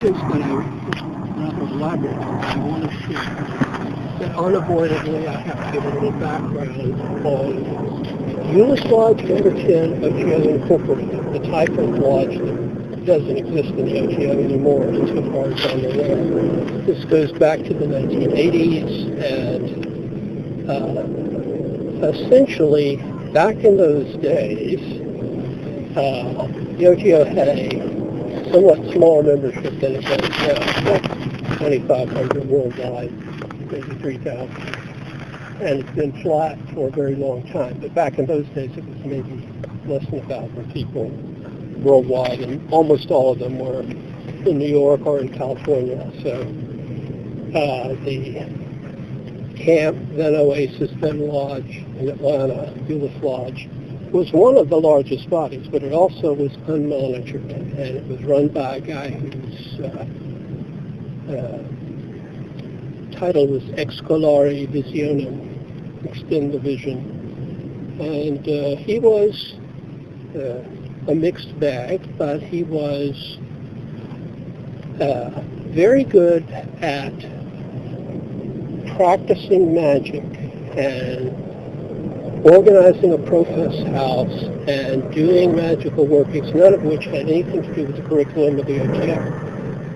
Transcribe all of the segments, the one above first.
purpose that I rather elaborate on, I want to share that unavoidably I have to give a little background on Euless Lodge number 10, O.T.O. Incorporated, the type of lodge that doesn't exist in the O.T.O. anymore insofar as I'm aware. This goes back to the 1980s, and essentially, back in those days, the O.T.O. had a somewhat smaller membership than it does now, about 2,500 worldwide, maybe 3,000. And it's been flat for a very long time. But back in those days, it was maybe less than 1,000 people worldwide, and almost all of them were in New York or in California. So the camp, then Oasis, then Lodge in Atlanta, Euless Lodge, was one of the largest bodies, but it also was unmonitored, and it was run by a guy whose title was Excelsior Mill, extend the vision, and he was a mixed bag, but he was very good at practicing magic and organizing a profess house and doing magical workings, none of which had anything to do with the curriculum of the O.T.O.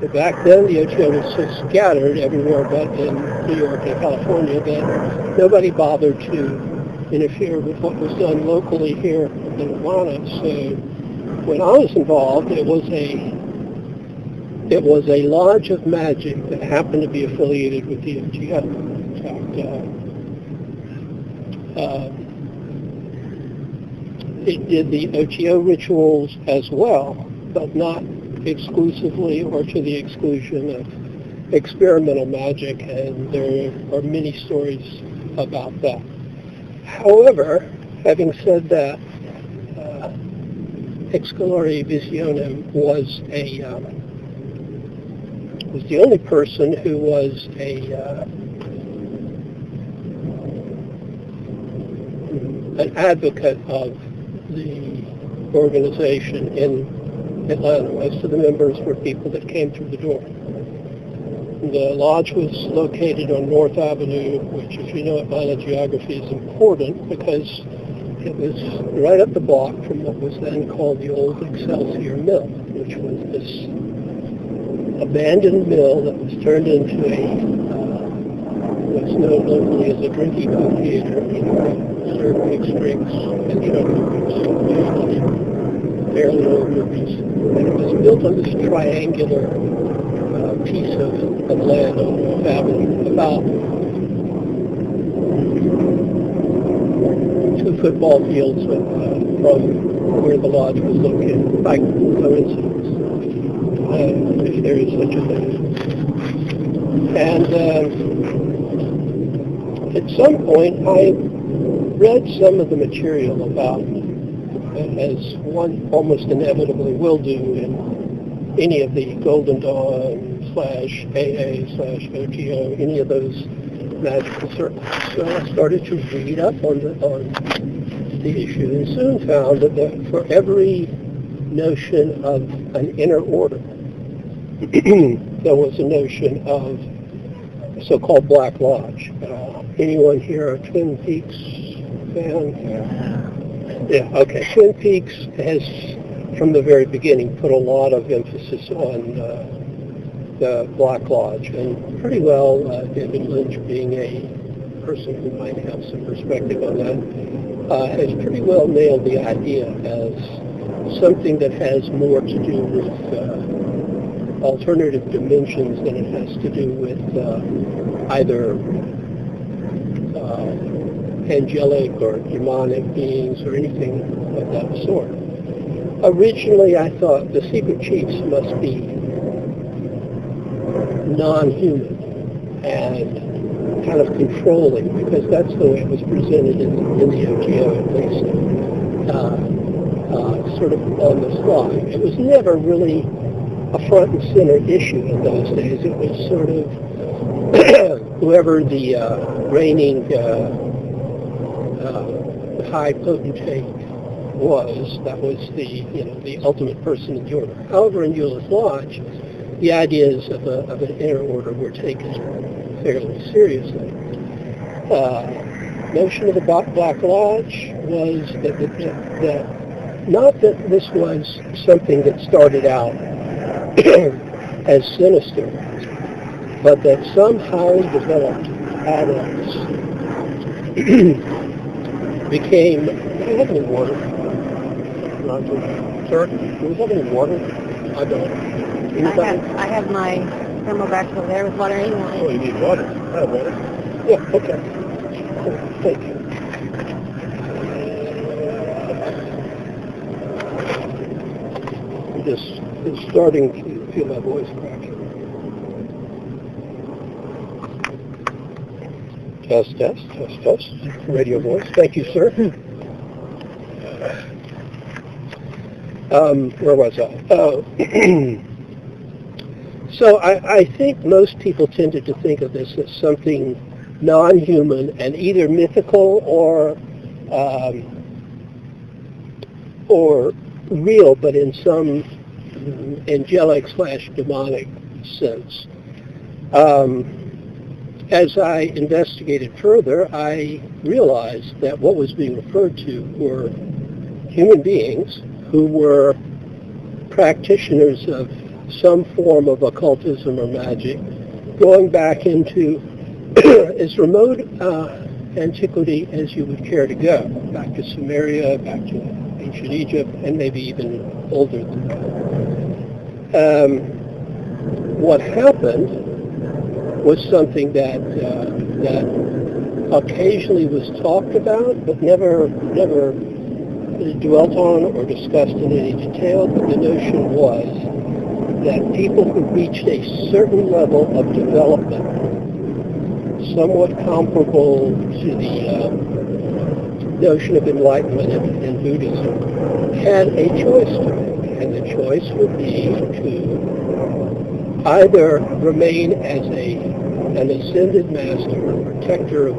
But back then, the O.T.O. was so scattered everywhere but in New York and California that nobody bothered to interfere with what was done locally here in Atlanta. So when I was involved, it was a lodge of magic that happened to be affiliated with the O.T.O. In fact, it did the O.T.O. rituals as well, but not exclusively or to the exclusion of experimental magic, and there are many stories about that. However, having said that, Excelsior Mill was the only person who was an advocate of the organization in Atlanta. Most of the members were people that came through the door. The lodge was located on North Avenue, which, if you know Atlanta geography, is important because it was right up the block from what was then called the old Excelsior Mill, which was this abandoned mill that was turned into what's known locally as a drinking theater. Served mixed drinks and show movies, fairly old movies. And it was built on this triangular piece of land on North Avenue, about 2 football fields from where the lodge was located, by coincidence, if there is such a thing. And at some point, I read some of the material about, as one almost inevitably will do in any of the Golden Dawn /AA/O.T.O., any of those magical circles. So I started to read up on the issue and soon found that for every notion of an inner order, there was a notion of so-called Black Lodge. Anyone here a Twin Peaks fan? Yeah, okay. Twin Peaks has, from the very beginning, put a lot of emphasis on the Black Lodge, and pretty well, David Lynch, being a person who might have some perspective on that, has pretty well nailed the idea as something that has more to do with alternative dimensions than it has to do with either angelic or demonic beings or anything of that sort. Originally, I thought the secret chiefs must be non-human and kind of controlling, because that's the way it was presented in the O.T.O. at least, sort of on the fly. It was never really a front and center issue in those days. It was sort of whoever the reigning high potentate was, that was the ultimate person in the order. However, in Euless Lodge, the ideas of an inner order were taken fairly seriously. Notion of the Black Lodge was that not that this was something that started out as sinister, but that somehow developed adults became. Do we have any water? Roger. Sir, do we have any water? I don't. I have my thermobag over there with water anyway. Oh, you need water? I have water. Yeah, okay. Cool. Thank you. I'm just starting to feel my voice cracking. Test, test, test, test. Radio voice. Thank you, sir. Where was I? So I think most people tended to think of this as something non-human and either mythical or real, but in some angelic/demonic sense. As I investigated further, I realized that what was being referred to were human beings who were practitioners of some form of occultism or magic, going back into as remote antiquity as you would care to go, back to Sumeria, back to ancient Egypt, and maybe even older than that. What happened was something that occasionally was talked about, but never dwelt on or discussed in any detail. But the notion was that people who reached a certain level of development, somewhat comparable to the notion of enlightenment in Buddhism, had a choice to make, and the choice would be to either remain as an ascended master, a protector of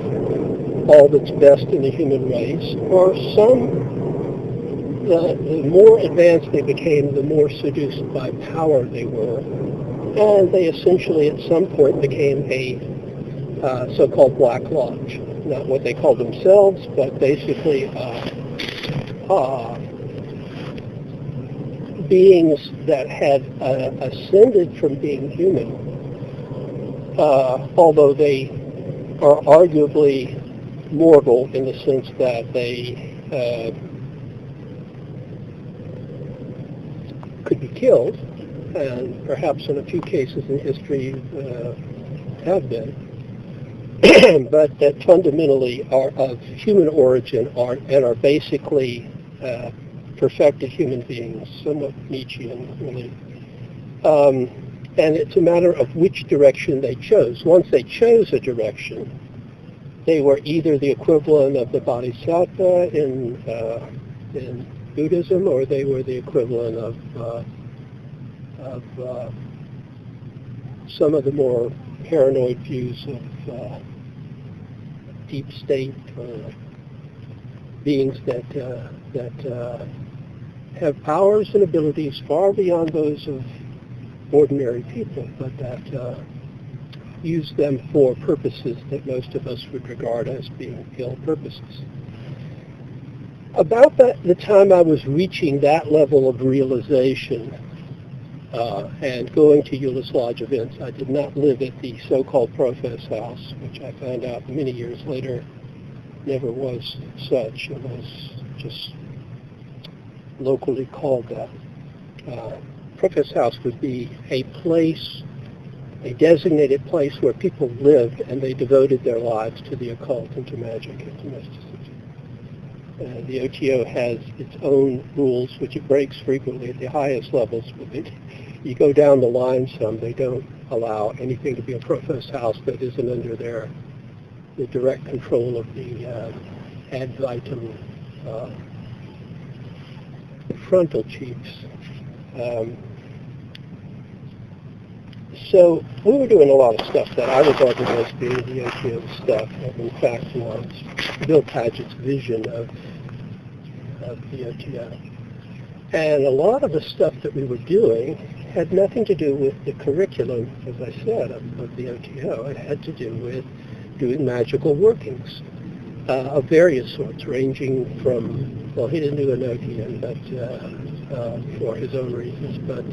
all that's best in the human race, or the more advanced they became, the more seduced by power they were, and they essentially at some point became a so-called Black Lodge. Not what they called themselves, but basically beings that had ascended from being human, although they are arguably mortal in the sense that they could be killed, and perhaps in a few cases in history have been, but that fundamentally are of human origin and are basically perfected human beings, somewhat Nietzschean, really. And it's a matter of which direction they chose. Once they chose a direction, they were either the equivalent of the Bodhisattva in Buddhism, or they were the equivalent of some of the more paranoid views of deep state beings that have powers and abilities far beyond those of ordinary people, but that use them for purposes that most of us would regard as being ill purposes. About the time I was reaching that level of realization and going to Euless Lodge events, I did not live at the so-called Profess House, which I found out many years later never was such. It was just locally called that. Profess House would be a place, a designated place where people lived and they devoted their lives to the occult and to magic and to mysticism. The O.T.O has its own rules, which it breaks frequently at the highest levels, but you go down the line some, they don't allow anything to be a Profess House that isn't under the direct control of the ad vitam frontal chiefs. So we were doing a lot of stuff that I regarded as being the O.T.O stuff, and in fact was Bill Paget's vision of the O.T.O. And a lot of the stuff that we were doing had nothing to do with the curriculum, as I said, of the O.T.O. It had to do with doing magical workings of various sorts, ranging from, well, he didn't do Enochian, but for his own reasons, but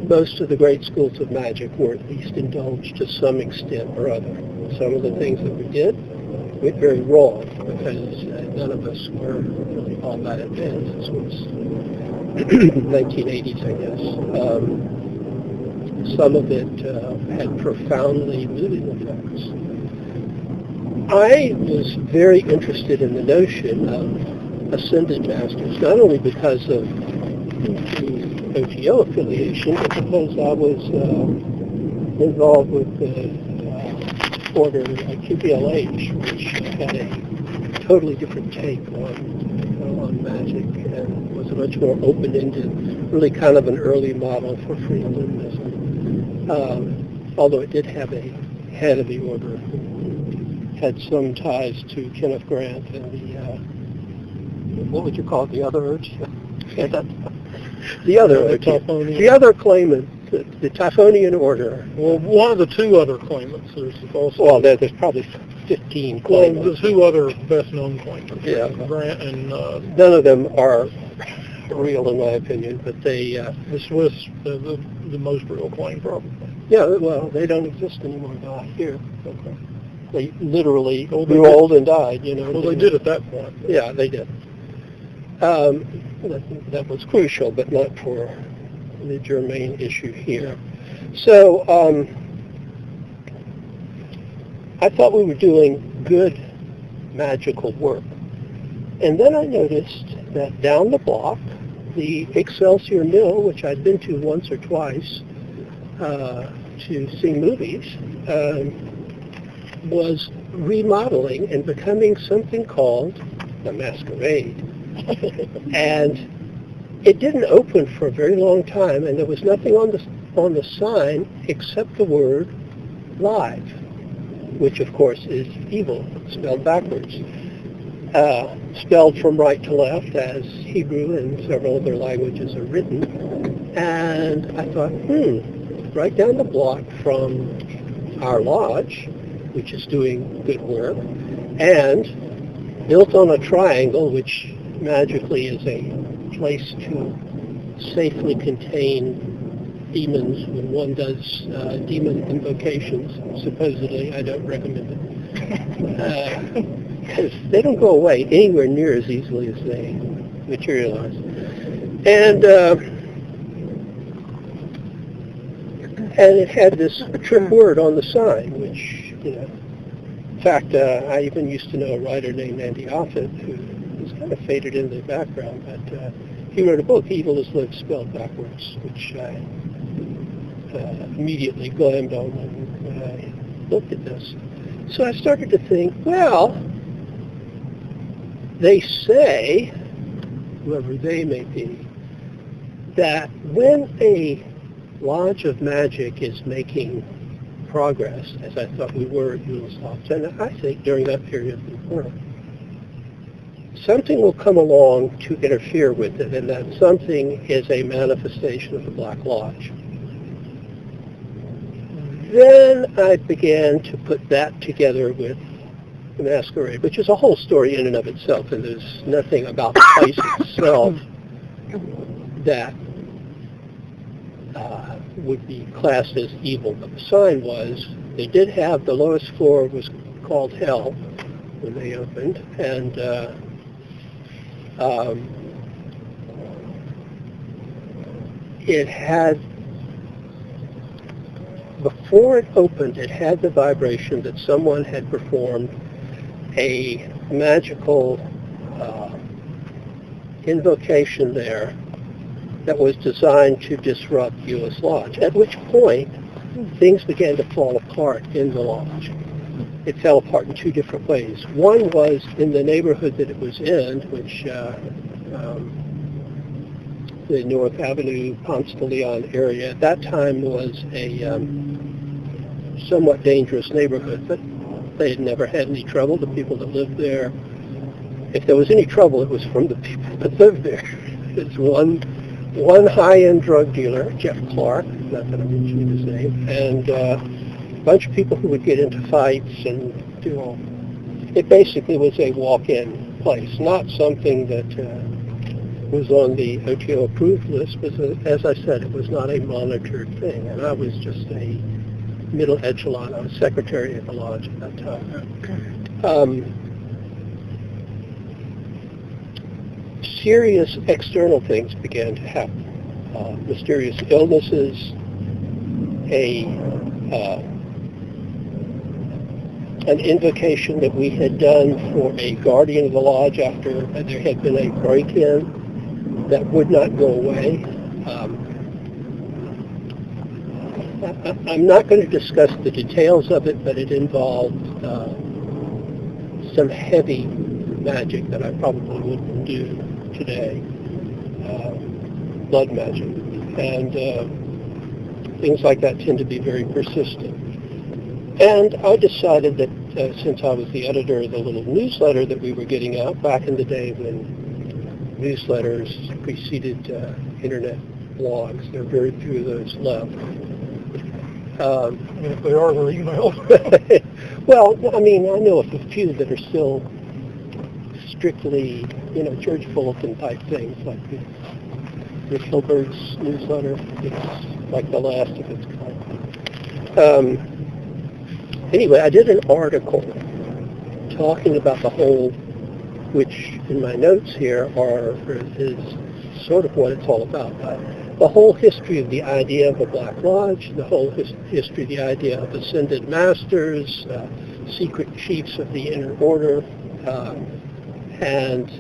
most of the great schools of magic were at least indulged to some extent or other. Some of the things that we did went very wrong, because none of us were really all that advanced. This was 1980s, I guess. Some of it had profoundly limiting effects. I was very interested in the notion of ascended masters, not only because of the O.T.O. affiliation, but because I was involved with the order QBLH, which had a totally different take on magic and was a much more open-ended, really kind of an early model for free Illuminism. Although it did have a head of the order who had some ties to Kenneth Grant and the, what would you call it, the other O.T.O.? The other O.T.O. The other claimant, the Typhonian order. Well, one of the two other claimants. There's also... Well, there's probably 15 claimants. Well, the two other best-known claimants. Yeah. Grant and... none of them are real, in my opinion, but they... the Swiss, the most real claim, probably. Yeah, well, they don't exist anymore now here. Okay. They literally grew old and died, you know. Well, they did at that point. Yeah, they did. That was crucial, but not for the germane issue here. So I thought we were doing good magical work. And then I noticed that down the block, the Excelsior Mill, which I'd been to once or twice to see movies, was remodeling and becoming something called the Masquerade. And it didn't open for a very long time, and there was nothing on the sign except the word live, which of course is evil, spelled backwards. Spelled from right to left as Hebrew and several other languages are written. And I thought, right down the block from our lodge, which is doing good work, and built on a triangle, which magically is a place to safely contain demons when one does demon invocations, supposedly. I don't recommend it. Because they don't go away anywhere near as easily as they materialize. And it had this trick word on the sign, which, you know, in fact, I even used to know a writer named Andy Offit, who was kind of faded into the background, but he wrote a book, Evil is Lived Spelled Backwards, which I immediately glammed on when I looked at this. So I started to think, well, they say, whoever they may be, that when a lodge of magic is making progress, as I thought we were at Unisloft, and I think during that period we were, something will come along to interfere with it, and that something is a manifestation of the Black Lodge. Then I began to put that together with the Masquerade, which is a whole story in and of itself, and there's nothing about the place itself that would be classed as evil. But the sign was, they did have, the lowest floor was called Hell when they opened, and it had, before it opened, it had the vibration that someone had performed a magical invocation there that was designed to disrupt U.S. Lodge, at which point things began to fall apart in the lodge. It fell apart in two different ways. One was in the neighborhood that it was in, which the North Avenue, Ponce de Leon area at that time was a somewhat dangerous neighborhood, but they had never had any trouble. The people that lived there, if there was any trouble, it was from the people that lived there. It's one one high-end drug dealer, Jeff Clark, not that I'm mentioning his name, and a bunch of people who would get into fights and do all. It basically was a walk-in place, not something that was on the O.T.O approved list, but as I said, it was not a monitored thing, and I was just a middle echelon. I was secretary at the lodge at that time. Serious external things began to happen. Mysterious illnesses, an invocation that we had done for a guardian of the lodge after there had been a break-in that would not go away. I'm not going to discuss the details of it, but it involved some heavy magic that I probably wouldn't do today, blood magic, and things like that tend to be very persistent. And I decided that since I was the editor of the little newsletter that we were getting out back in the day when newsletters preceded internet blogs, there are very few of those left. And if they are, they're emails. Well, I mean, I know of a few that are still strictly, church bulletin type things, like Rick Hilbert's newsletter. It's like the last of its kind. Anyway, I did an article talking about the whole, which in my notes here is sort of what it's all about. The whole history of the idea of a Black Lodge, the whole history of the idea of ascended masters, secret chiefs of the inner order, and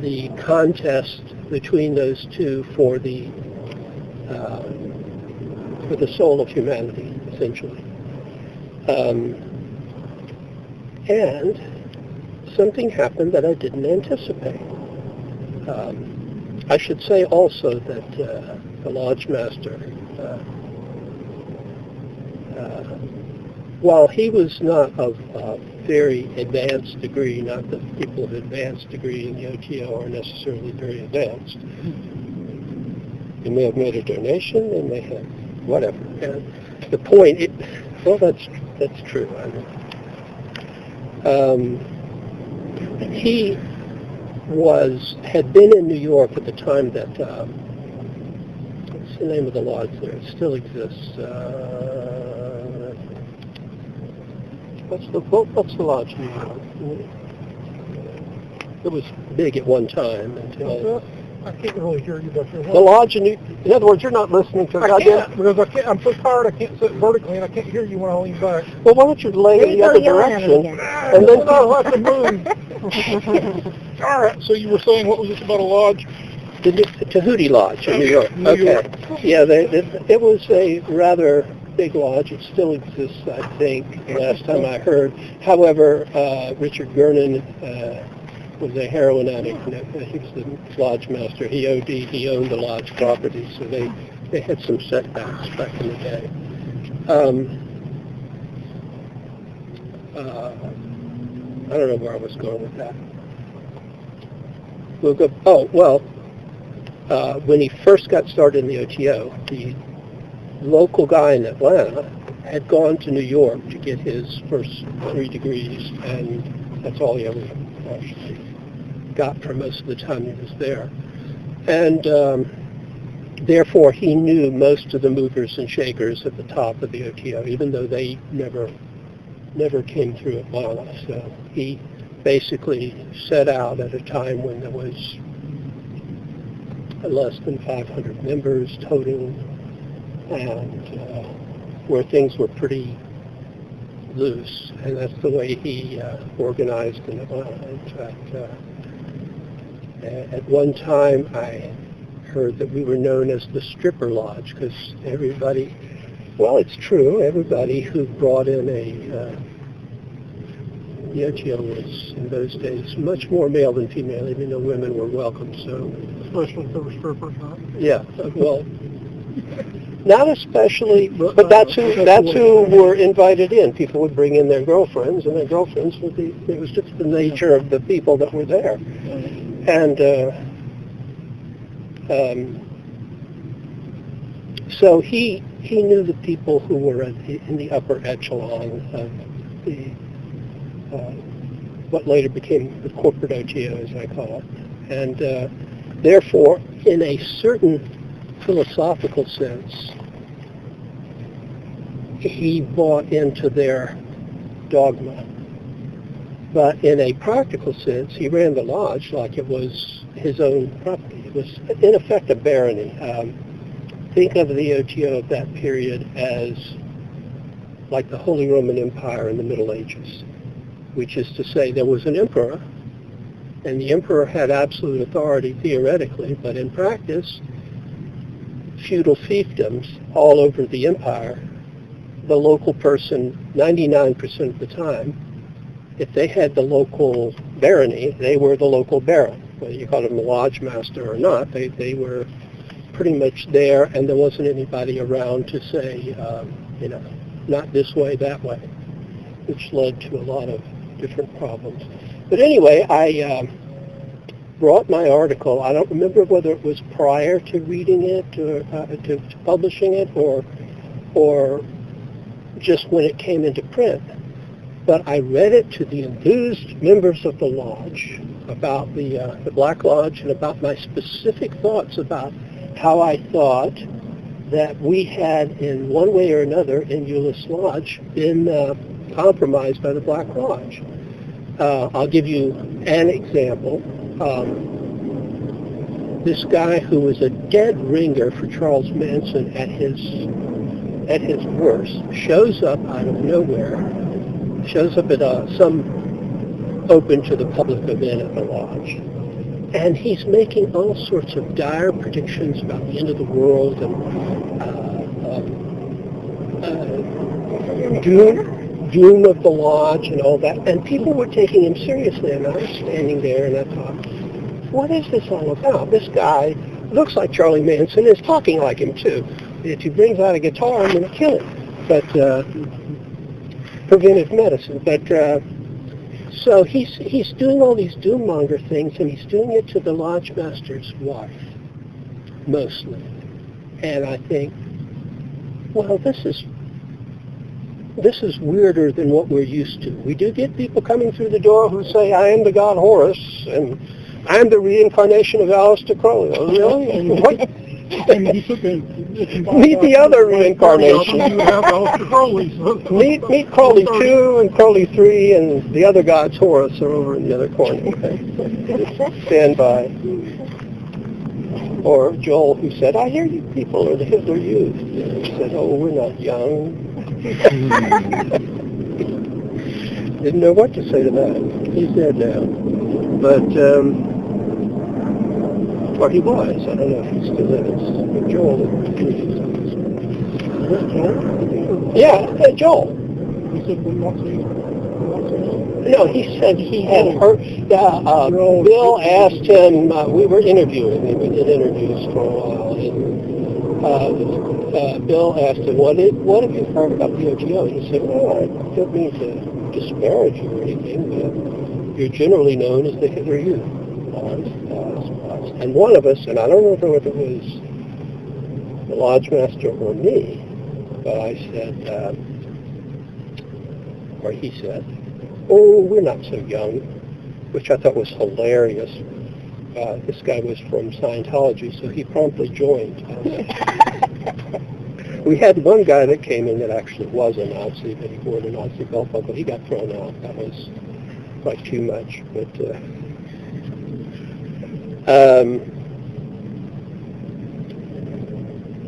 the contest between those two for the soul of humanity, essentially. And something happened that I didn't anticipate. I should say also that the Lodge Master, while he was not of a very advanced degree, not that people of advanced degree in the O.T.O are necessarily very advanced. They may have made a donation, they may have whatever. And the point, that's true. I mean. He had been in New York at the time that, what's the name of the lodge there? It still exists. What's the lodge in New York? It was big at one time until... I can't really hear you, but you're... The lodge in other words, you're not listening to... I can't, because I'm so tired I can't sit vertically, and I can't hear you when I lean back. Well, why don't you lay in the other direction, and then... I'll have to move. All right, so you were saying, what was this about a lodge? The Tahuti Lodge in New York. New York. Yeah, it was a rather big lodge. It still exists, I think, last time I heard. However, Richard Gernon was a heroin addict. He was the lodge master. He OD'd. He owned the lodge property, so they had some setbacks back in the day. I don't know where I was going with that. We'll go. Oh, well, when he first got started in the O.T.O, the local guy in Atlanta had gone to New York to get his first 3 degrees, and that's all he ever actually got for most of the time he was there. And therefore, he knew most of the movers and shakers at the top of the O.T.O, even though they never came through Atlanta. So he basically set out at a time when there was less than 500 members total, and where things were pretty loose, and that's the way he organized in Atlanta. In fact, at one time I heard that we were known as the Stripper Lodge, because everybody, well, it's true, everybody who brought in the O.T.O was, in those days, much more male than female, even though women were welcome, so... Especially if they were strippers, huh? Yeah, well, not especially, but that's who were invited in. People would bring in their girlfriends, and their girlfriends would be, it was just the nature of the people that were there. And So he knew the people who were in the upper echelon of the what later became the corporate O.T.O, as I call it. And therefore, in a certain philosophical sense, he bought into their dogma. But in a practical sense, he ran the lodge like it was his own property. It was, in effect, a barony. Think of the O.T.O of that period as like the Holy Roman Empire in the Middle Ages, which is to say there was an emperor, and the emperor had absolute authority theoretically, but in practice, feudal fiefdoms all over the empire, the local person, 99% of the time, if they had the local barony, they were the local baron. Whether you called them a lodge master or not, they were pretty much there, and there wasn't anybody around to say, not this way, that way, which led to a lot of different problems. But anyway, I brought my article. I don't remember whether it was prior to reading it, or to publishing it, or just when it came into print. But I read it to the enthused members of the lodge about the Black Lodge and about my specific thoughts about how I thought that we had, in one way or another, in Euless Lodge, been compromised by the Black Lodge. I'll give you an example. This guy who was a dead ringer for Charles Manson at his worst shows up out of nowhere, shows up at some open to the public event at the lodge. And he's making all sorts of dire predictions about the end of the world and doom of the lodge and all that. And people were taking him seriously, and I was standing there and I thought, what is this all about? This guy looks like Charlie Manson, is talking like him too. If he brings out a guitar, I'm going to kill him. But preventive medicine. But so he's doing all these doom-monger things, and he's doing it to the lodge master's wife, mostly. And I think, well, this is weirder than what we're used to. We do get people coming through the door who say, I am the god Horus, and I am the reincarnation of Aleister Crowley. Oh, really? And what? And he took meet the other reincarnation. Meet Crowley 2 and Crowley 3, and the other gods, Horus, are over in the other corner. Okay? Stand by. Or Joel, who said, I hear you people are the Hitler Youth. And he said, oh, we're not young. Didn't know what to say to that. He's dead now. But, or he was. I don't know if he still is. Joel. Yeah, Joel. He said, no, he said he had heard. Bill asked him. We were interviewing him. We did interviews for a while, and Bill asked him, "What have you heard about the O.T.O?" And he said, "Well, I don't mean to disparage you or anything, but you're generally known as the Hitler Youth." And one of us, and I don't remember whether it was the lodge master or me, but I said, or he said, oh, we're not so young, which I thought was hilarious. This guy was from Scientology, so he promptly joined. We had one guy that came in that actually was a Nazi, but he wore the Nazi belt buckle. He got thrown out. That was like too much, but...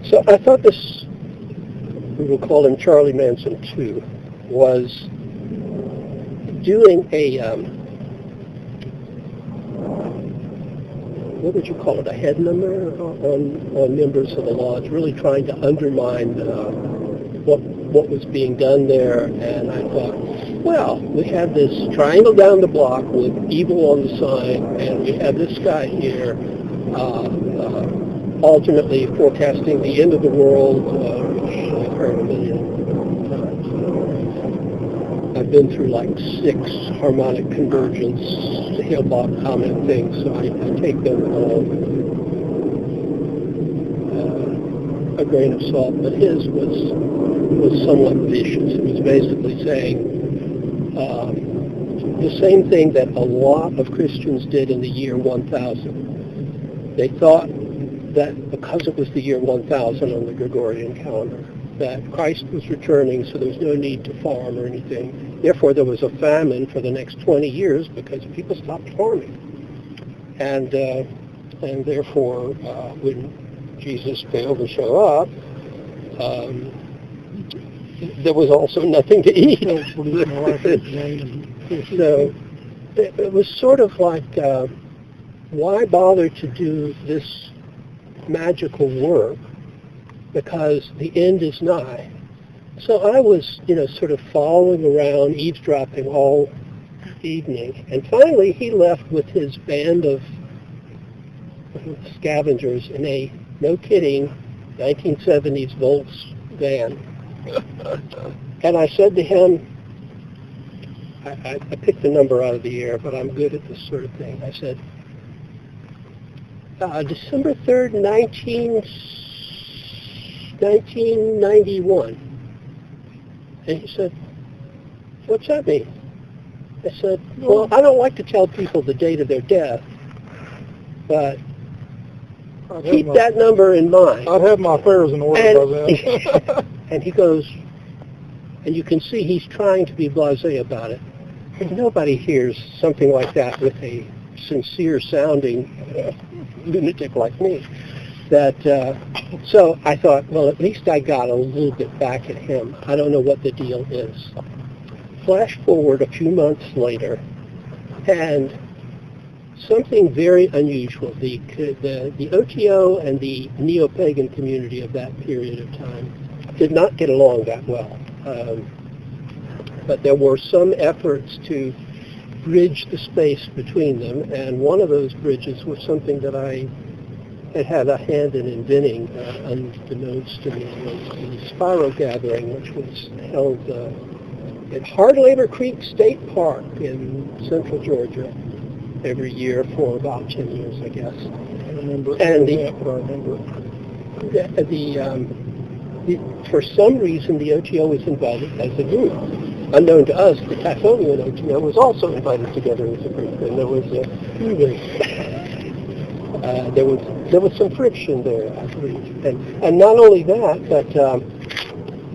so I thought this, we will call him Charlie Manson 2, was doing a, what would you call it, a head number on members of the lodge, really trying to undermine what was being done there. And I thought, well, we have this triangle down the block with evil on the sign, and we have this guy here alternately forecasting the end of the world, which I've heard a million times. I've been through like 6 harmonic convergence, Hale-Bopp comment things, so I take them all grain of salt, but his was somewhat vicious. It was basically saying the same thing that a lot of Christians did in the year 1000. They thought that because it was the year 1000 on the Gregorian calendar, that Christ was returning, so there was no need to farm or anything. Therefore, there was a famine for the next 20 years because people stopped farming. And therefore, when Jesus failed to show up, there was also nothing to eat. So it was sort of like, why bother to do this magical work, because the end is nigh. So I was, sort of following around, eavesdropping all evening, and finally he left with his band of scavengers in a, no kidding, 1970s Volks van. And I said to him, I picked the number out of the air, but I'm good at this sort of thing. I said, December 3rd, 1991. And he said, what's that mean? I said, well, I don't like to tell people the date of their death, but keep that number in mind. I'd have my affairs in order by then. And he goes, and you can see he's trying to be blasé about it. And nobody hears something like that with a sincere-sounding lunatic like me. So I thought, well, at least I got a little bit back at him. I don't know what the deal is. Flash forward a few months later, and something very unusual. The O.T.O. and the neo-pagan community of that period of time did not get along that well. But there were some efforts to bridge the space between them, and one of those bridges was something that I had a hand in inventing, unbeknownst to me, was the Spiral Gathering, which was held at Hard Labor Creek State Park in central Georgia every year for about 10 years, I guess. I remember. And for some reason, the O.T.O. was invited as a group. Unknown to us, the Catholic O.T.O. was also invited together as a group, and there was there was some friction there, I believe. And not only that, but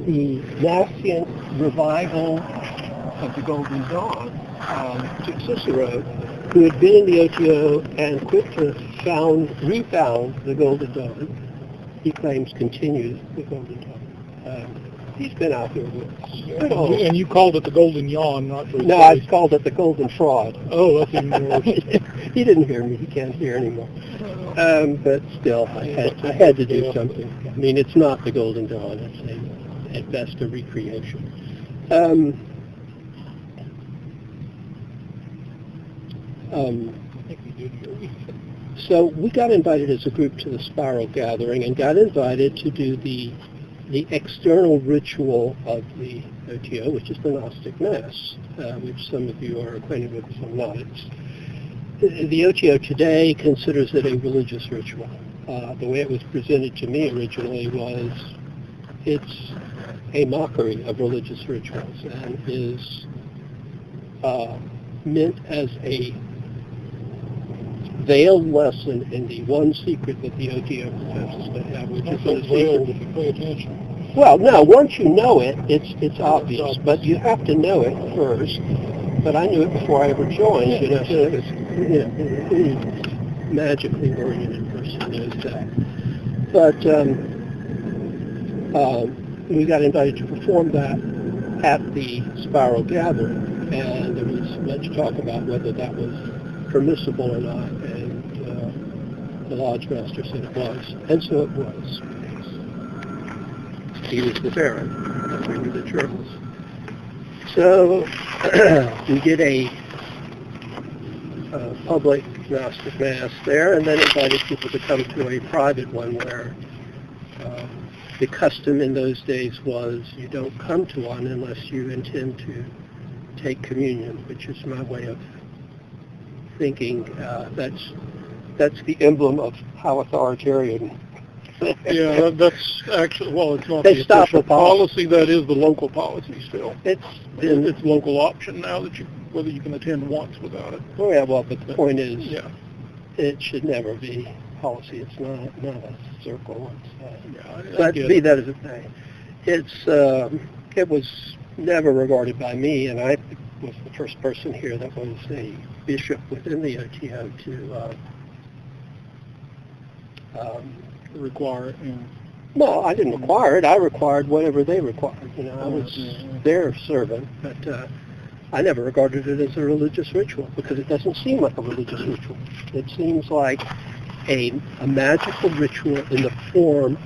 the nascent revival of the Golden Dawn, Excelsior, who had been in the O.T.O. and quickly refound the Golden Dawn, he claims continues the Golden Dawn. He's been out there with us. And you called it the Golden Yawn, not for... No, I called it the Golden Fraud. Oh, that's even worse. He didn't hear me. He can't hear anymore. But still, I had to do something. I mean, it's not the Golden Dawn. It's at best a recreation. I think we did hear you. So we got invited as a group to the Spiral Gathering and got invited to do the external ritual of the O.T.O., which is the Gnostic Mass, which some of you are acquainted with, some not. The O.T.O. today considers it a religious ritual. The way it was presented to me originally was it's a mockery of religious rituals and is meant as a veiled lesson in the one secret that the O.T.O. professes to have, which is a secret. If you pay attention. Well, no, once you know it, it's obvious, but you have to know it first. But I knew it before I ever joined, so it was, any magically oriented person knows that. But we got invited to perform that at the Spiral Gathering, and there was much talk about whether that was permissible or not, and the Lodge Master said it was, and so it was. He was the Baron, we were the Turtles. So we did a public Gnostic Mass there, and then invited people to come to a private one where the custom in those days was you don't come to one unless you intend to take communion, which is my way of thinking. That's the emblem of how authoritarian Yeah, that's actually, well, it's not They the stopped official the policy. policy, that is the local policy still. It's been, It's local option now that whether you can attend once without it. oh yeah, well, but the point is, Yeah. it should never be policy. It's not a circle. Yeah, But get be it. that as it may, it was never regarded by me, and I was the first person here that was a bishop within the O.T.O. to Require it, yeah. well, I didn't require it. I required whatever they required. You know, I was their servant, but I never regarded it as a religious ritual because it doesn't seem like a religious ritual. It seems like a magical ritual in the form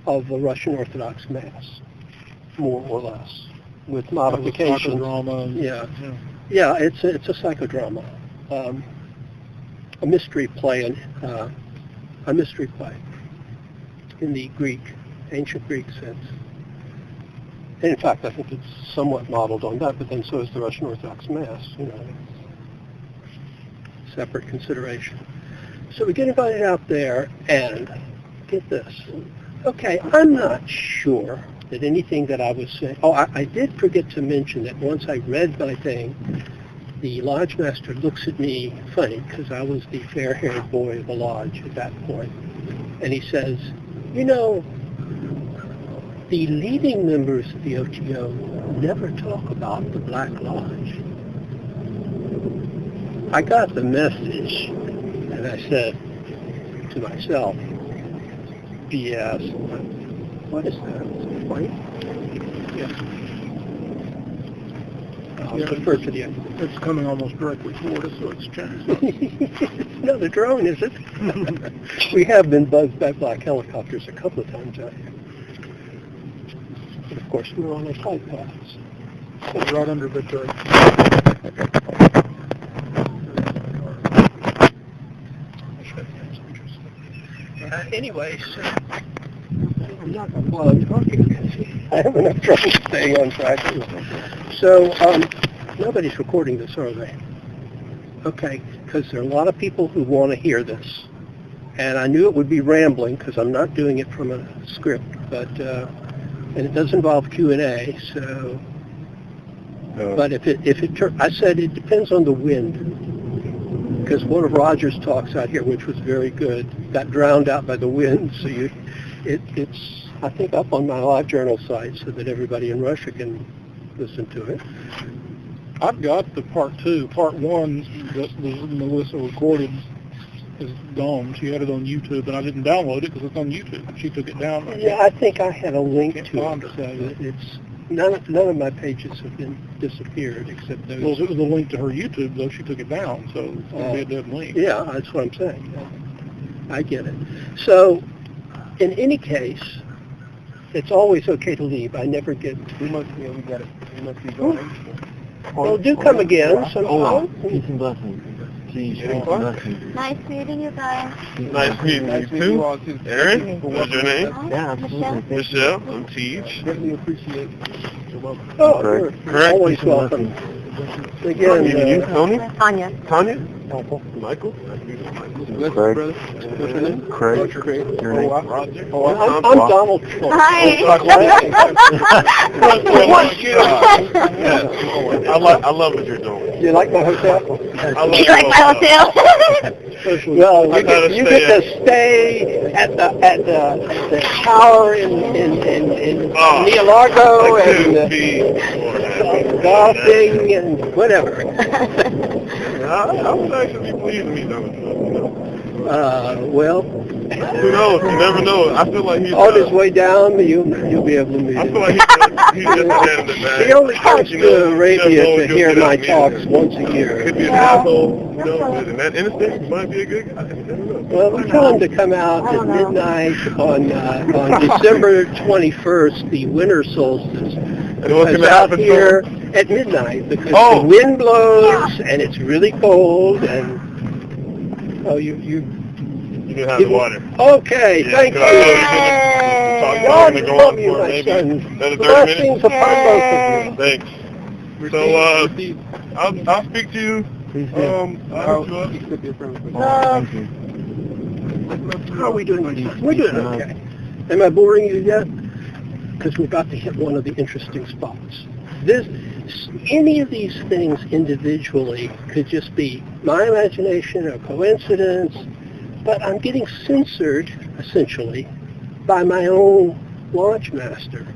of a Russian Orthodox Mass, more or less, with modifications. Psychodrama. Yeah, it's a psychodrama, a mystery play, in the ancient Greek sense. And in fact, I think it's somewhat modeled on that, but then so is the Russian Orthodox Mass, separate consideration. So we get invited out there, and get this. Okay, I'm not sure that anything that I was saying, I did forget to mention that once I read my thing, the lodge master looks at me funny, because I was the fair-haired boy of the lodge at that point. And he says, the leading members of the O.T.O. never talk about the Black Lodge. I got the message, and I said to myself, BS. What is that? Is it white? Yeah. I'll defer to the It's coming almost directly toward us, so it's changed. No, the drone, is it? We have been buzzed by black helicopters a couple of times out here. But of course, we're on our flight paths. Right under the turret. Anyways, I'm not going to while I'm talking because I have enough trouble staying on track. So, nobody's recording this, are they? Okay, because there are a lot of people who want to hear this. And I knew it would be rambling because I'm not doing it from a script, but and it does involve Q&A, so... But I said it depends on the wind, because one of Roger's talks out here, which was very good, got drowned out by the wind. So it's I think up on my LiveJournal site so that everybody in Russia can listen to it. I've got the part 2. Part 1 that Melissa recorded is gone. She had it on YouTube, and I didn't download it because it's on YouTube. She took it down. Yeah, I think I had a link Can't to find it. it. It's none of my pages have been disappeared except those. Well, if it was a link to her YouTube, though, she took it down, so it's going to be a dead link. Yeah, that's what I'm saying. I get it. So, in any case, it's always okay to leave. I never get... We must be going. Well, do come again sometime. Peace and blessings. Nice meeting you guys. Nice meeting you too. Aaron, what's your name? Yeah, absolutely. Michelle, I'm Teach. Greatly appreciate your welcome. Oh, Correct. you're always welcome. Again, You, Tony? Tanya. Tanya? Craig. Michael? Brother. What's your name? Craig. Your name? Roger. I'm Donald Trump. Hi. I love what you're doing. You like my hotel? I love You like my hotel? Well, you get to stay at the tower in Near Largo and golfing and whatever. I would actually be pleased to meet Donald Trump. Well, who knows? You never know. I feel like he's on his way down, you'll be able to meet I him. feel like he's just a man in the bag. He only comes You know, to Arabia you never know to hear if you'll my get talks out once a year. Could be an asshole, you know, but in that instance, might be a good guy. You never know. Well, we tell him to come out at midnight on December 21st, the winter solstice. And what's It's going to out happen here at midnight because Oh. the wind blows and it's really cold and you You can have the water. okay, Yeah, thank 'cause I you. know God we're going to go love on you, for my maybe son. another 30 Blessings minutes. upon both of you. Thanks. So, I'll speak to you. I'll Thank you. How are we doing? We're doing okay. Am I boring you yet? Because we're about to hit one of the interesting spots. Any of these things individually could just be my imagination or coincidence, but I'm getting censored, essentially, by my own lodge master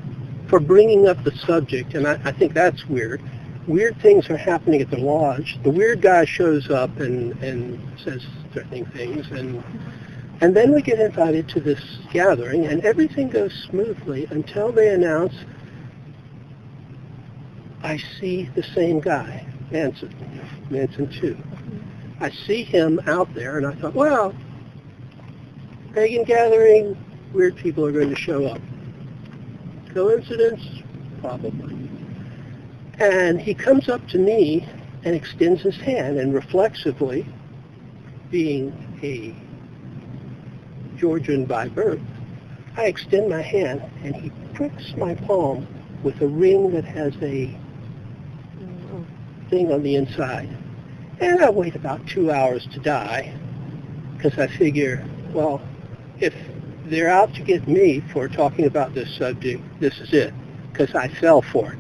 for bringing up the subject, and I think that's weird. Weird things are happening at the lodge. The weird guy shows up and says threatening things, and then we get invited to this gathering, and everything goes smoothly until they announce, I see the same guy, Manson 2. I see him out there, and I thought, well, pagan gathering, weird people are going to show up. Coincidence? Probably. And he comes up to me and extends his hand, and reflexively, being a Georgian by birth, I extend my hand, and he pricks my palm with a ring that has a thing on the inside. And I wait about 2 hours to die, because I figure, well, if they're out to get me for talking about this subject, this is it, because I fell for it.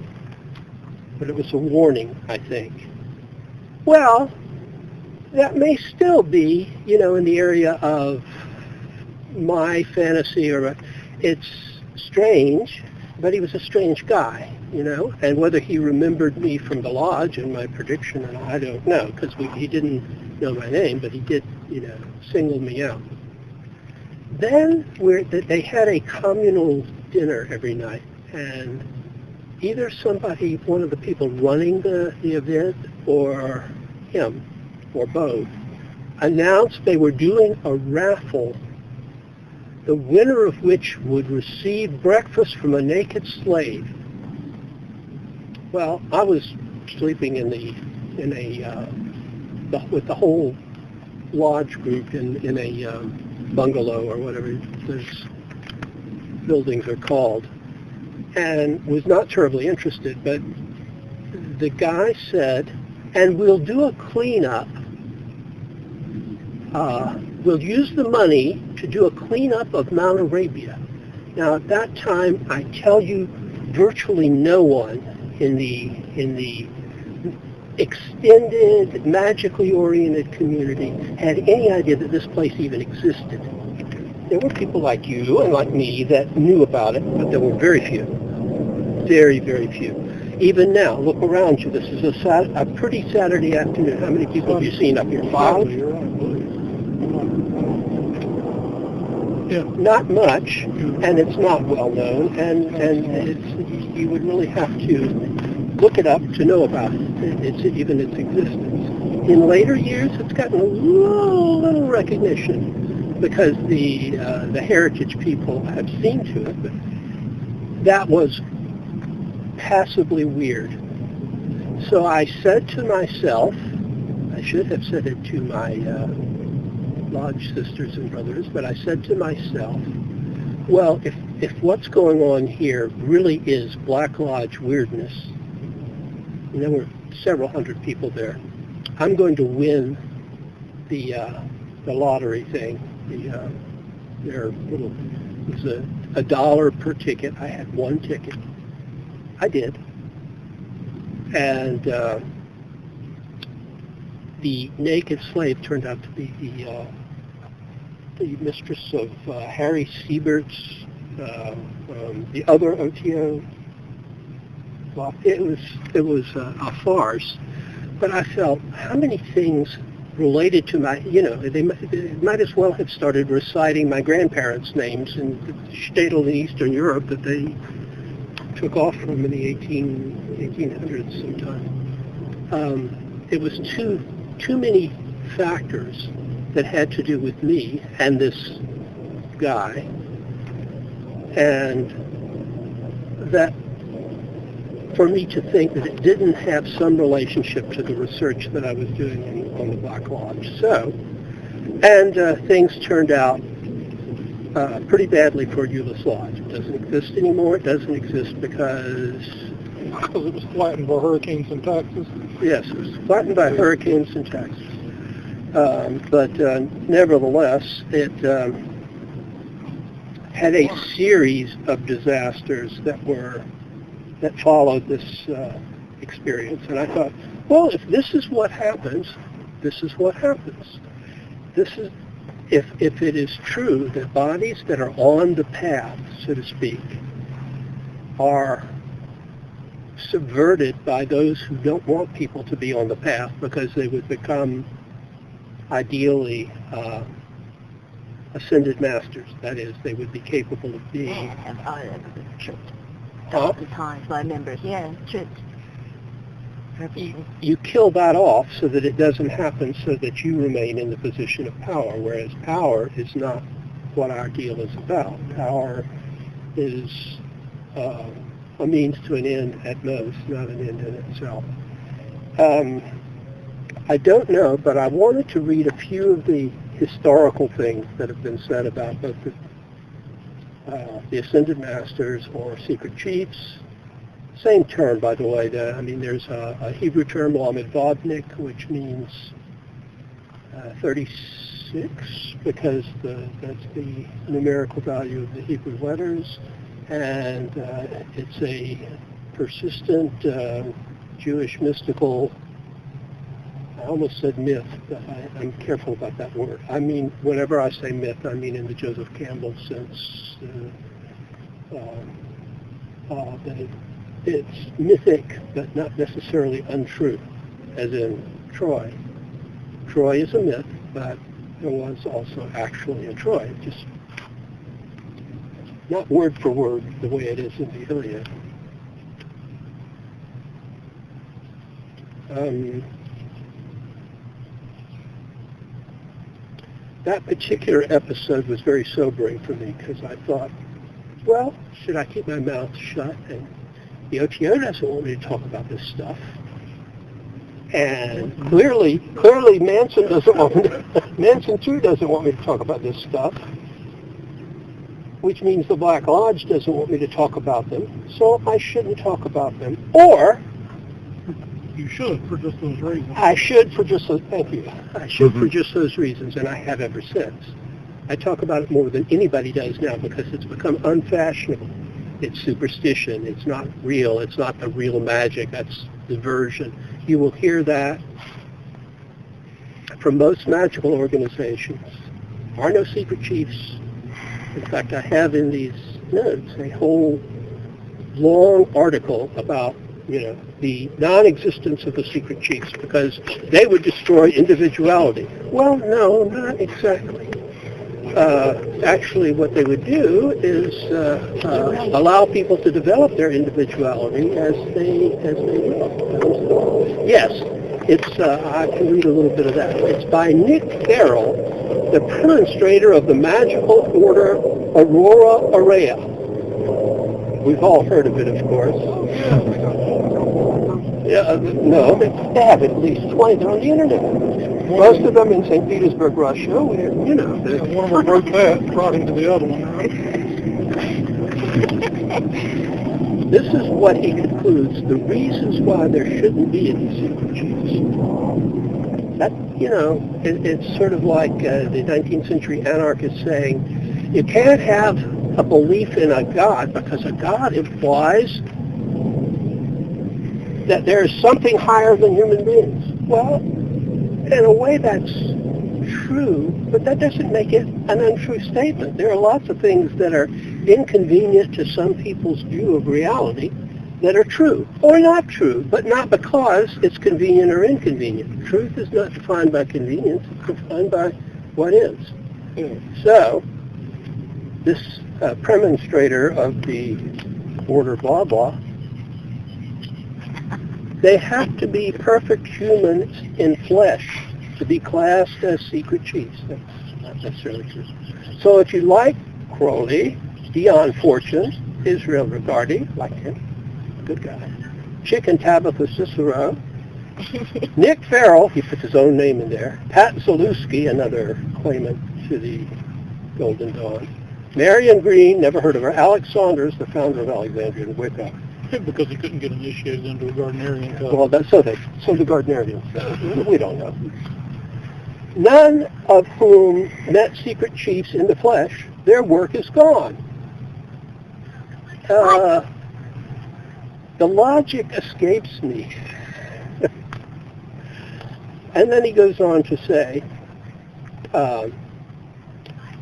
But it was a warning, I think. Well, that may still be, in the area of my fantasy, or it's strange, but he was a strange guy, and whether he remembered me from the lodge and my prediction, and I don't know, because he didn't know my name, but he did, single me out. Then they had a communal dinner every night, and either somebody, one of the people running the event, or him, or both, announced they were doing a raffle, the winner of which would receive breakfast from a naked slave. Well, I was sleeping with the whole lodge group in a bungalow, or whatever those buildings are called, and was not terribly interested, but the guy said, and we'll do a cleanup. We'll use the money to do a cleanup of Mount Arabia. Now, at that time, I tell you, virtually no one in the extended, magically oriented community had any idea that this place even existed. There were people like you and like me that knew about it, but there were very few. Very, very few. Even now, look around you. This is a pretty Saturday afternoon. How many people have you seen up here? 5? Yeah. Not much, and it's not well known, and you would really have to look it up to know about it. Its existence. In later years, it's gotten a little recognition because the heritage people have seen to it, but that was passably weird. So I said to myself, I should have said it to my lodge sisters and brothers, but I said to myself, well, if what's going on here really is Black Lodge weirdness, and there were several hundred people there, I'm going to win the lottery thing. Their little, it was $1 per ticket. I had one ticket. I did. And the naked slave turned out to be the mistress of Harry Siebert's, the other O.T.O. Well, it was a farce, but I felt how many things related to my, they might as well have started reciting my grandparents' names in the shtetl in Eastern Europe that they took off from in the 1800s sometime. It was too many factors that had to do with me and this guy, and that for me to think that it didn't have some relationship to the research that I was doing on the Black Lodge. So, and things turned out pretty badly for Euless Lodge. It doesn't exist anymore. It doesn't exist because it was flattened by hurricanes in Texas. Yes, it was flattened by hurricanes in Texas. But nevertheless, it had a series of disasters that followed this experience. And I thought, well, if this is what happens, this is what happens. This is, if it is true that bodies that are on the path, so to speak, are subverted by those who don't want people to be on the path because they would become, ideally, ascended masters. That is, they would be capable of being... times by members, tricked. You kill that off so that it doesn't happen, so that you remain in the position of power, whereas power is not what our deal is about. Power is a means to an end at most, not an end in itself. I don't know, but I wanted to read a few of the historical things that have been said about both the Ascended Masters or Secret Chiefs. Same term, by the way. There's a Hebrew term, Lamidvodnik, which means 36, because that's the numerical value of the Hebrew letters. And it's a persistent Jewish mystical, I almost said myth, but I'm careful about that word. I mean, whenever I say myth, I mean in the Joseph Campbell sense. That it's mythic, but not necessarily untrue, as in Troy. Troy is a myth, but there was also actually a Troy, just not word for word the way it is in the Iliad. That particular episode was very sobering for me because I thought, well, should I keep my mouth shut? And the O.T.O. doesn't want me to talk about this stuff. And clearly Manson doesn't want me to, Manson too doesn't want me to talk about this stuff, which means the Black Lodge doesn't want me to talk about them, so I shouldn't talk about them. Or you should, for just those reasons. I should for just those, thank you. I should for just those reasons, and I have ever since. I talk about it more than anybody does now because it's become unfashionable. It's superstition. It's not real. It's not the real magic. That's diversion. You will hear that from most magical organizations. There are no secret chiefs. In fact, I have in these notes a whole long article about, the non-existence of the secret chiefs because they would destroy individuality. Well, no, not exactly. Actually, what they would do is allow people to develop their individuality as they will. Yes, it's. I can read a little bit of that. It's by Nick Farrell, the Premonstrator of the Magical Order Aurora Aurea. We've all heard of it, of course. Yeah, no, they have at least 20. They're on the internet. Most of them in St. Petersburg, Russia. One of them wrote that, brought into the other one. This is what he concludes, the reasons why there shouldn't be any secret chiefs. That, it's sort of like the 19th century anarchist saying, you can't have a belief in a God because a God implies that there's something higher than human beings. Well, in a way that's true, but that doesn't make it an untrue statement. There are lots of things that are inconvenient to some people's view of reality that are true or not true, but not because it's convenient or inconvenient. Truth is not defined by convenience, it's defined by what is. So, this premonstrator of the order blah blah, they have to be perfect humans in flesh to be classed as secret chiefs. That's not necessarily true. So if you like Crowley, Dion Fortune, Israel Regardi, like him, good guy, Chick and Tabitha Cicero, Nick Farrell, he puts his own name in there, Pat Zalewski, another claimant to the Golden Dawn, Marion Green, never heard of her, Alex Saunders, the founder of Alexandria and Wicca. Because he couldn't get initiated into a Gardnerian cult. Well, so the Gardnerians. We don't know. none of whom met secret chiefs in the flesh, their work is gone. The logic escapes me. And then he goes on to say,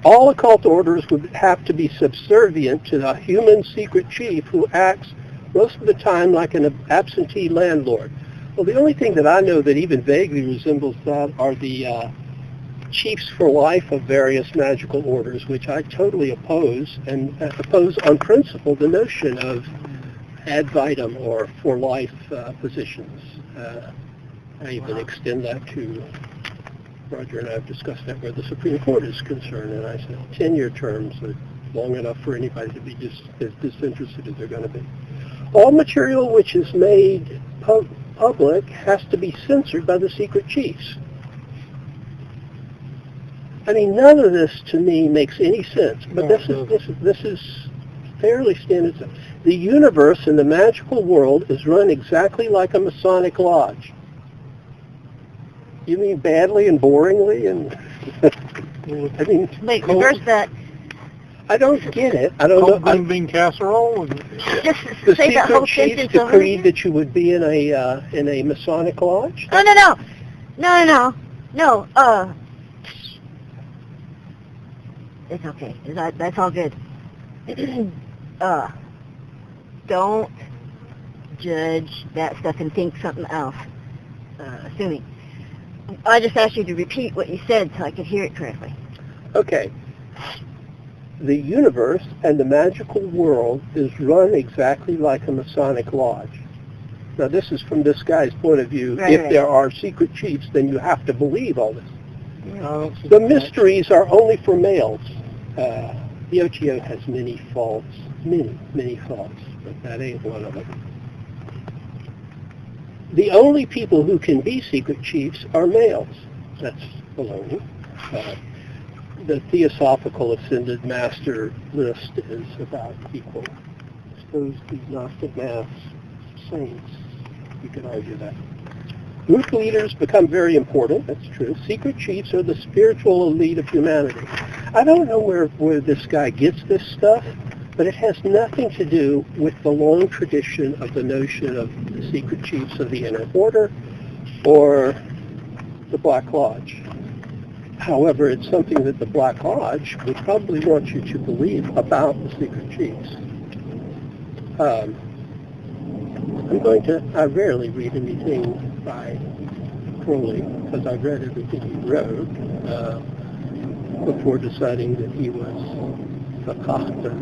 all occult orders would have to be subservient to the human secret chief who acts most of the time like an absentee landlord. Well, the only thing that I know that even vaguely resembles that are the chiefs for life of various magical orders, which I totally oppose, and oppose on principle the notion of ad vitam or for life positions. I even extend that to, Roger and I have discussed that where the Supreme Court is concerned, and I said 10-year terms are long enough for anybody to be as disinterested as they're going to be. All material which is made public has to be censored by the secret chiefs. I mean, none of this to me makes any sense, but this is fairly standard stuff. The universe in the magical world is run exactly like a Masonic lodge. You mean badly and boringly? And I mean, Wait, reverse that. I don't get it. I don't know. Green bean casserole. Just The say that whole secret chiefs sentence over decreed again. that you would be in a Masonic lodge. No. It's okay. That's all good. Don't judge that stuff and think something else. Assuming. I just asked you to repeat what you said so I could hear it correctly. Okay. The universe and the magical world is run exactly like a Masonic lodge. Now, this is from this guy's point of view. Right, if right. there are secret chiefs, then you have to believe all this. The mysteries are only for males. The O.T.O has many faults, many faults, but that ain't one of them. The only people who can be secret chiefs are males. That's baloney. The Theosophical Ascended Master list is about equal. I suppose the Gnostic Mass saints, you could argue that. Group leaders become very important, that's true. Secret chiefs are the spiritual elite of humanity. I don't know where this guy gets this stuff, but it has nothing to do with the long tradition of the notion of the secret chiefs of the inner order or the Black Lodge. However, it's something that the Black Lodge would probably want you to believe about the secret chiefs. I rarely read anything by Crowley because I've read everything he wrote before deciding that he was fakakta.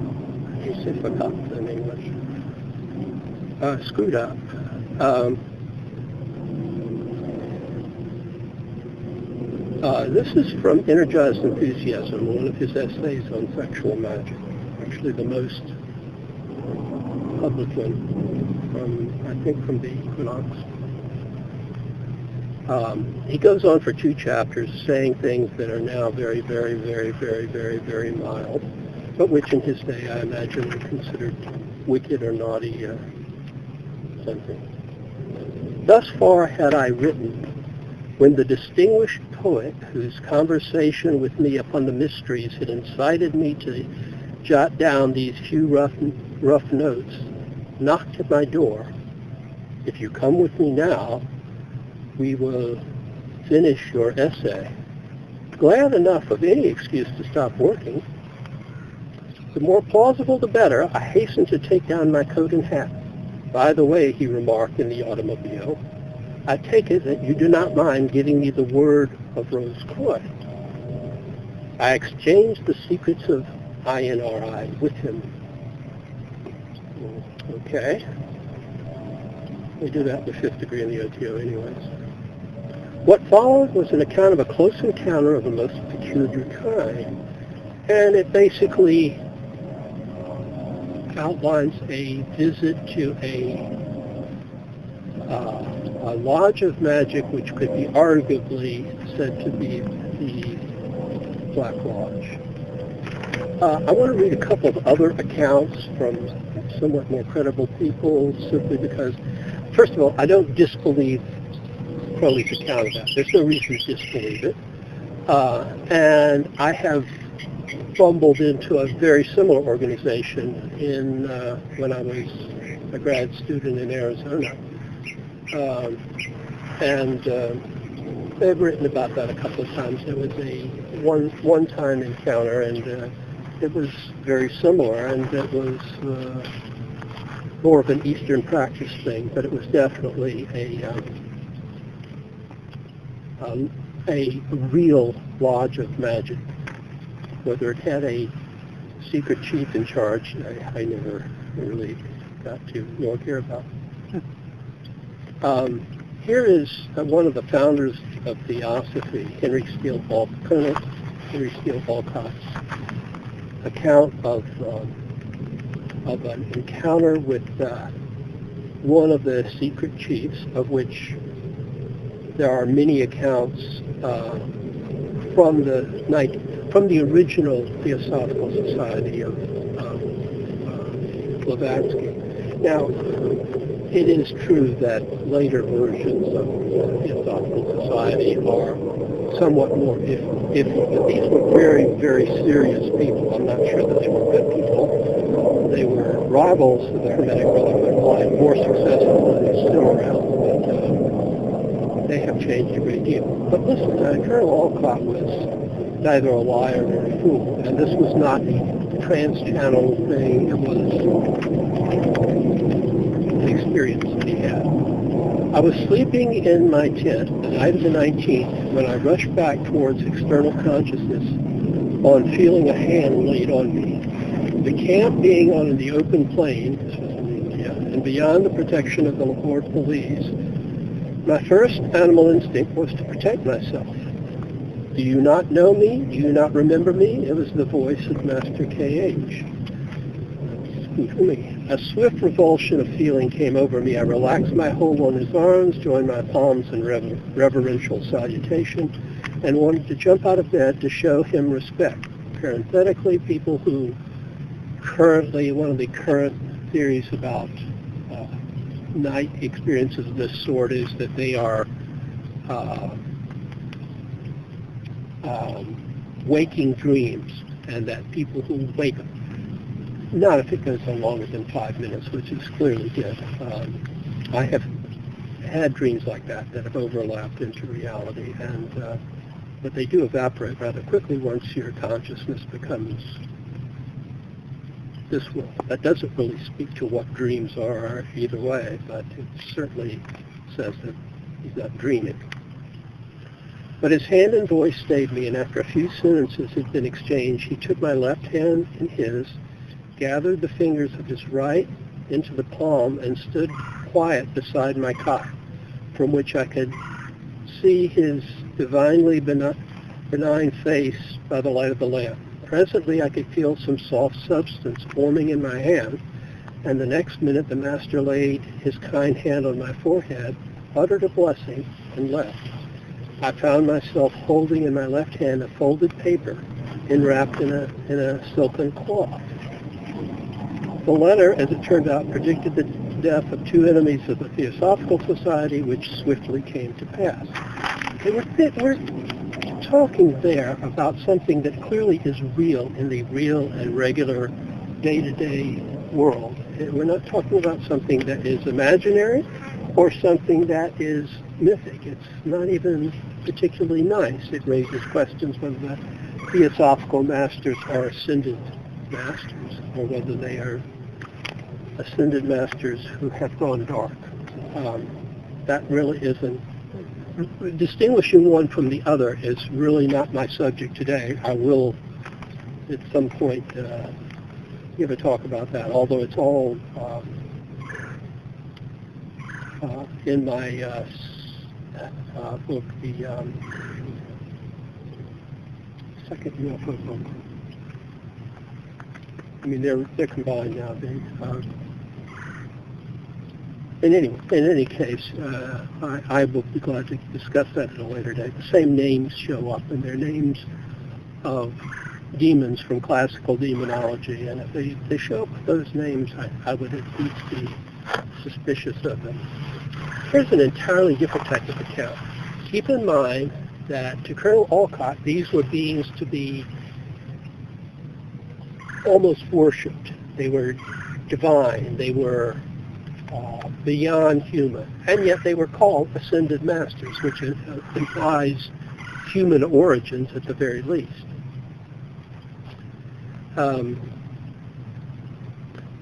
You say fakakta in English. Screwed up. This is from Energized Enthusiasm, one of his essays on sexual magic. Actually the most public one, I think from the Equinox. He goes on for 2 chapters saying things that are now very, very, very, very, very, very mild, but which in his day I imagine were considered wicked or naughty something. Thus far had I written, when the distinguished poet, whose conversation with me upon the mysteries had incited me to jot down these few rough notes, knocked at my door. If you come with me now, we will finish your essay. Glad enough of any excuse to stop working. The more plausible the better, I hastened to take down my coat and hat. By the way, he remarked in the automobile, I take it that you do not mind giving me the word of Rose Croix. I exchanged the secrets of INRI with him. Okay. We do that in the 5th degree in the O.T.O. anyways. What followed was an account of a close encounter of the most peculiar kind. And it basically outlines a visit to a lodge of magic which could be arguably said to be the Black Lodge. I want to read a couple of other accounts from somewhat more credible people simply because, first of all, I don't disbelieve Crowley's account of that. There's no reason to disbelieve it. And I have bumbled into a very similar organization when I was a grad student in Arizona. And they've written about that a couple of times. There was a one-time encounter, and it was very similar, and it was more of an Eastern practice thing, but it was definitely a real lodge of magic. Whether it had a secret chief in charge, I never really got to nor care about. Here is one of the founders of Theosophy, Colonel Henry Steele Olcott's account of an encounter with one of the secret chiefs, of which there are many accounts from the original Theosophical Society of Blavatsky. Now, it is true that later versions of the Theosophical Society are somewhat more iffy, but these were very, very serious people. I'm not sure that they were good people. They were rivals of the Hermetic Brotherhood, while more successful and still around, but they have changed a great deal. But listen, Colonel Olcott was neither a liar nor a fool, and this was not a trans-channel thing. It was an experience that he had. I was sleeping in my tent the night of the 19th when I rushed back towards external consciousness on feeling a hand laid on me. The camp being on the open plain, this was in India, and beyond the protection of the Lahore police, my first animal instinct was to protect myself. Do you not know me? Do you not remember me? It was the voice of Master K.H. A swift revulsion of feeling came over me. I relaxed my hold on his arms, joined my palms in reverential salutation, and wanted to jump out of bed to show him respect. Parenthetically, people who one of the current theories about night experiences of this sort is that they are waking dreams, and that people who wake up, not if it goes on longer than 5 minutes, which is clearly did. I have had dreams like that have overlapped into reality, but they do evaporate rather quickly once your consciousness becomes this world. That doesn't really speak to what dreams are either way, but it certainly says that he's not dreaming. But his hand and voice stayed me, and after a few sentences had been exchanged, he took my left hand in his, gathered the fingers of his right into the palm, and stood quiet beside my cot, from which I could see his divinely benign face by the light of the lamp. Presently I could feel some soft substance forming in my hand, and the next minute the Master laid his kind hand on my forehead, uttered a blessing, and left. I found myself holding in my left hand a folded paper enwrapped in a silken cloth. The letter, as it turned out, predicted the death of two enemies of the Theosophical Society, which swiftly came to pass. We're talking there about something that clearly is real in the real and regular day-to-day world. We're not talking about something that is imaginary or something that is mythic. It's not even particularly nice. It raises questions whether the Theosophical masters are ascended masters or whether they are ascended masters who have gone dark. That really isn't. Distinguishing one from the other is really not my subject today. I will, at some point, give a talk about that, although it's all in my book, the second UFO book. I mean, they're combined now. In any case, I will be glad to discuss that at a later date. The same names show up, and they're names of demons from classical demonology, and if they show up with those names, I would at least be suspicious of them. Here's an entirely different type of account. Keep in mind that to Colonel Olcott, these were beings to be almost worshipped. They were divine. They were beyond human. And yet they were called ascended masters, which implies human origins at the very least.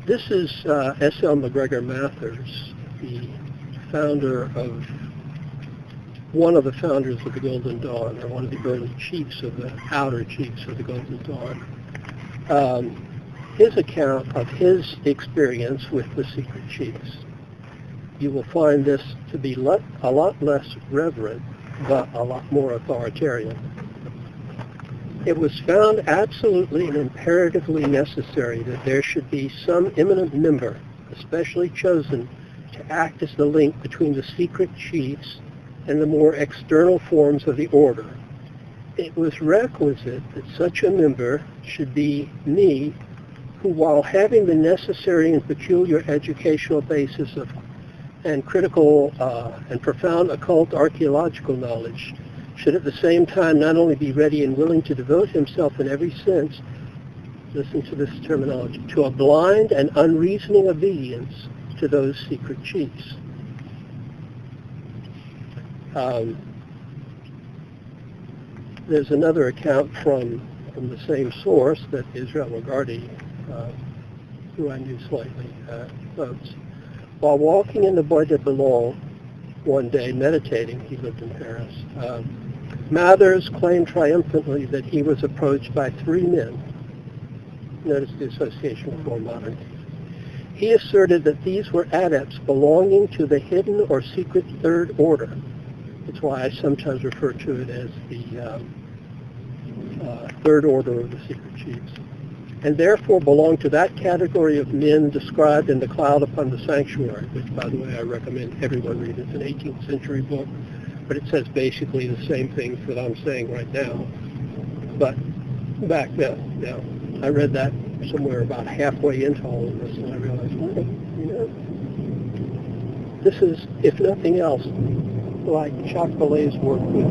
This is S.L. McGregor Mathers, the founder of, one of the founders of the Golden Dawn, or one of the early chiefs of the outer chiefs of the Golden Dawn. His account of his experience with the secret chiefs. You will find this to be a lot less reverent, but a lot more authoritarian. It was found absolutely and imperatively necessary that there should be some eminent member, especially chosen, to act as the link between the secret chiefs and the more external forms of the order. It was requisite that such a member should be me, who, while having the necessary and peculiar educational basis of and critical and profound occult archaeological knowledge, should at the same time not only be ready and willing to devote himself in every sense, listen to this terminology, to a blind and unreasoning obedience to those secret chiefs. There's another account from the same source that Israel Lagarde, who I knew slightly, quotes. While walking in the Bois de Boulogne one day, meditating, he lived in Paris, Mathers claimed triumphantly that he was approached by three men. Notice the association with more modern. He asserted that these were adepts belonging to the hidden or secret third order. That's why I sometimes refer to it as the third order of the secret chiefs, and therefore belong to that category of men described in The Cloud Upon the Sanctuary, which, by the way, I recommend everyone read. It's an 18th century book, but it says basically the same things that I'm saying right now, but back then. Now, I read that somewhere about halfway into all of this, and I realized, well, this is, if nothing else, like Jacques Vallée's work with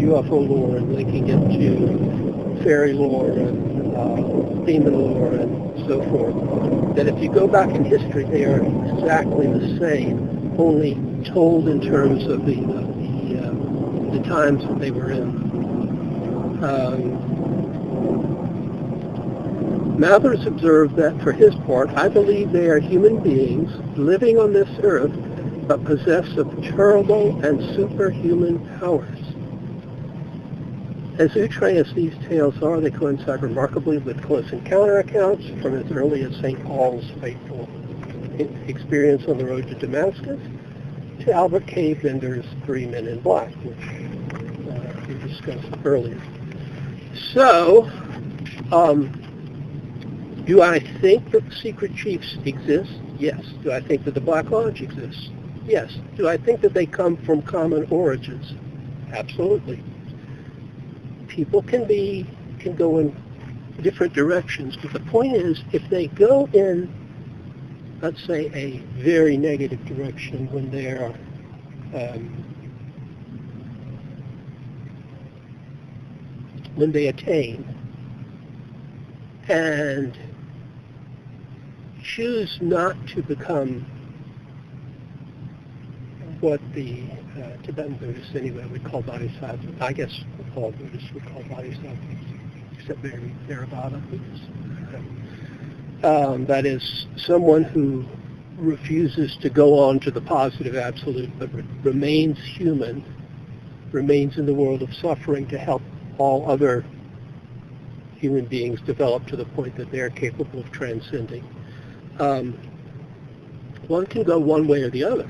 UFO lore and linking it to fairy lore and demon lore and so forth, that if you go back in history, they are exactly the same, only told in terms of the times that they were in. Mathers observed that, for his part, I believe they are human beings living on this earth, but possessed of terrible and superhuman powers. As outre as these tales are, they coincide remarkably with close encounter accounts from as early as St. Paul's fateful experience on the road to Damascus, to Albert K. Bender's Three Men in Black, which we discussed earlier. So, do I think that the secret chiefs exist? Yes. Do I think that the Black Lodge exists? Yes. Do I think that they come from common origins? Absolutely. People can go in different directions, but the point is, if they go in, let's say, a very negative direction when they are when they attain and choose not to become what the Tibetan Buddhists anyway would call bodhisattvas. I guess all Buddhists would call bodhisattvas, except maybe Theravada Buddhists. That is, someone who refuses to go on to the positive absolute, but remains human, remains in the world of suffering to help all other human beings develop to the point that they're capable of transcending. One can go one way or the other.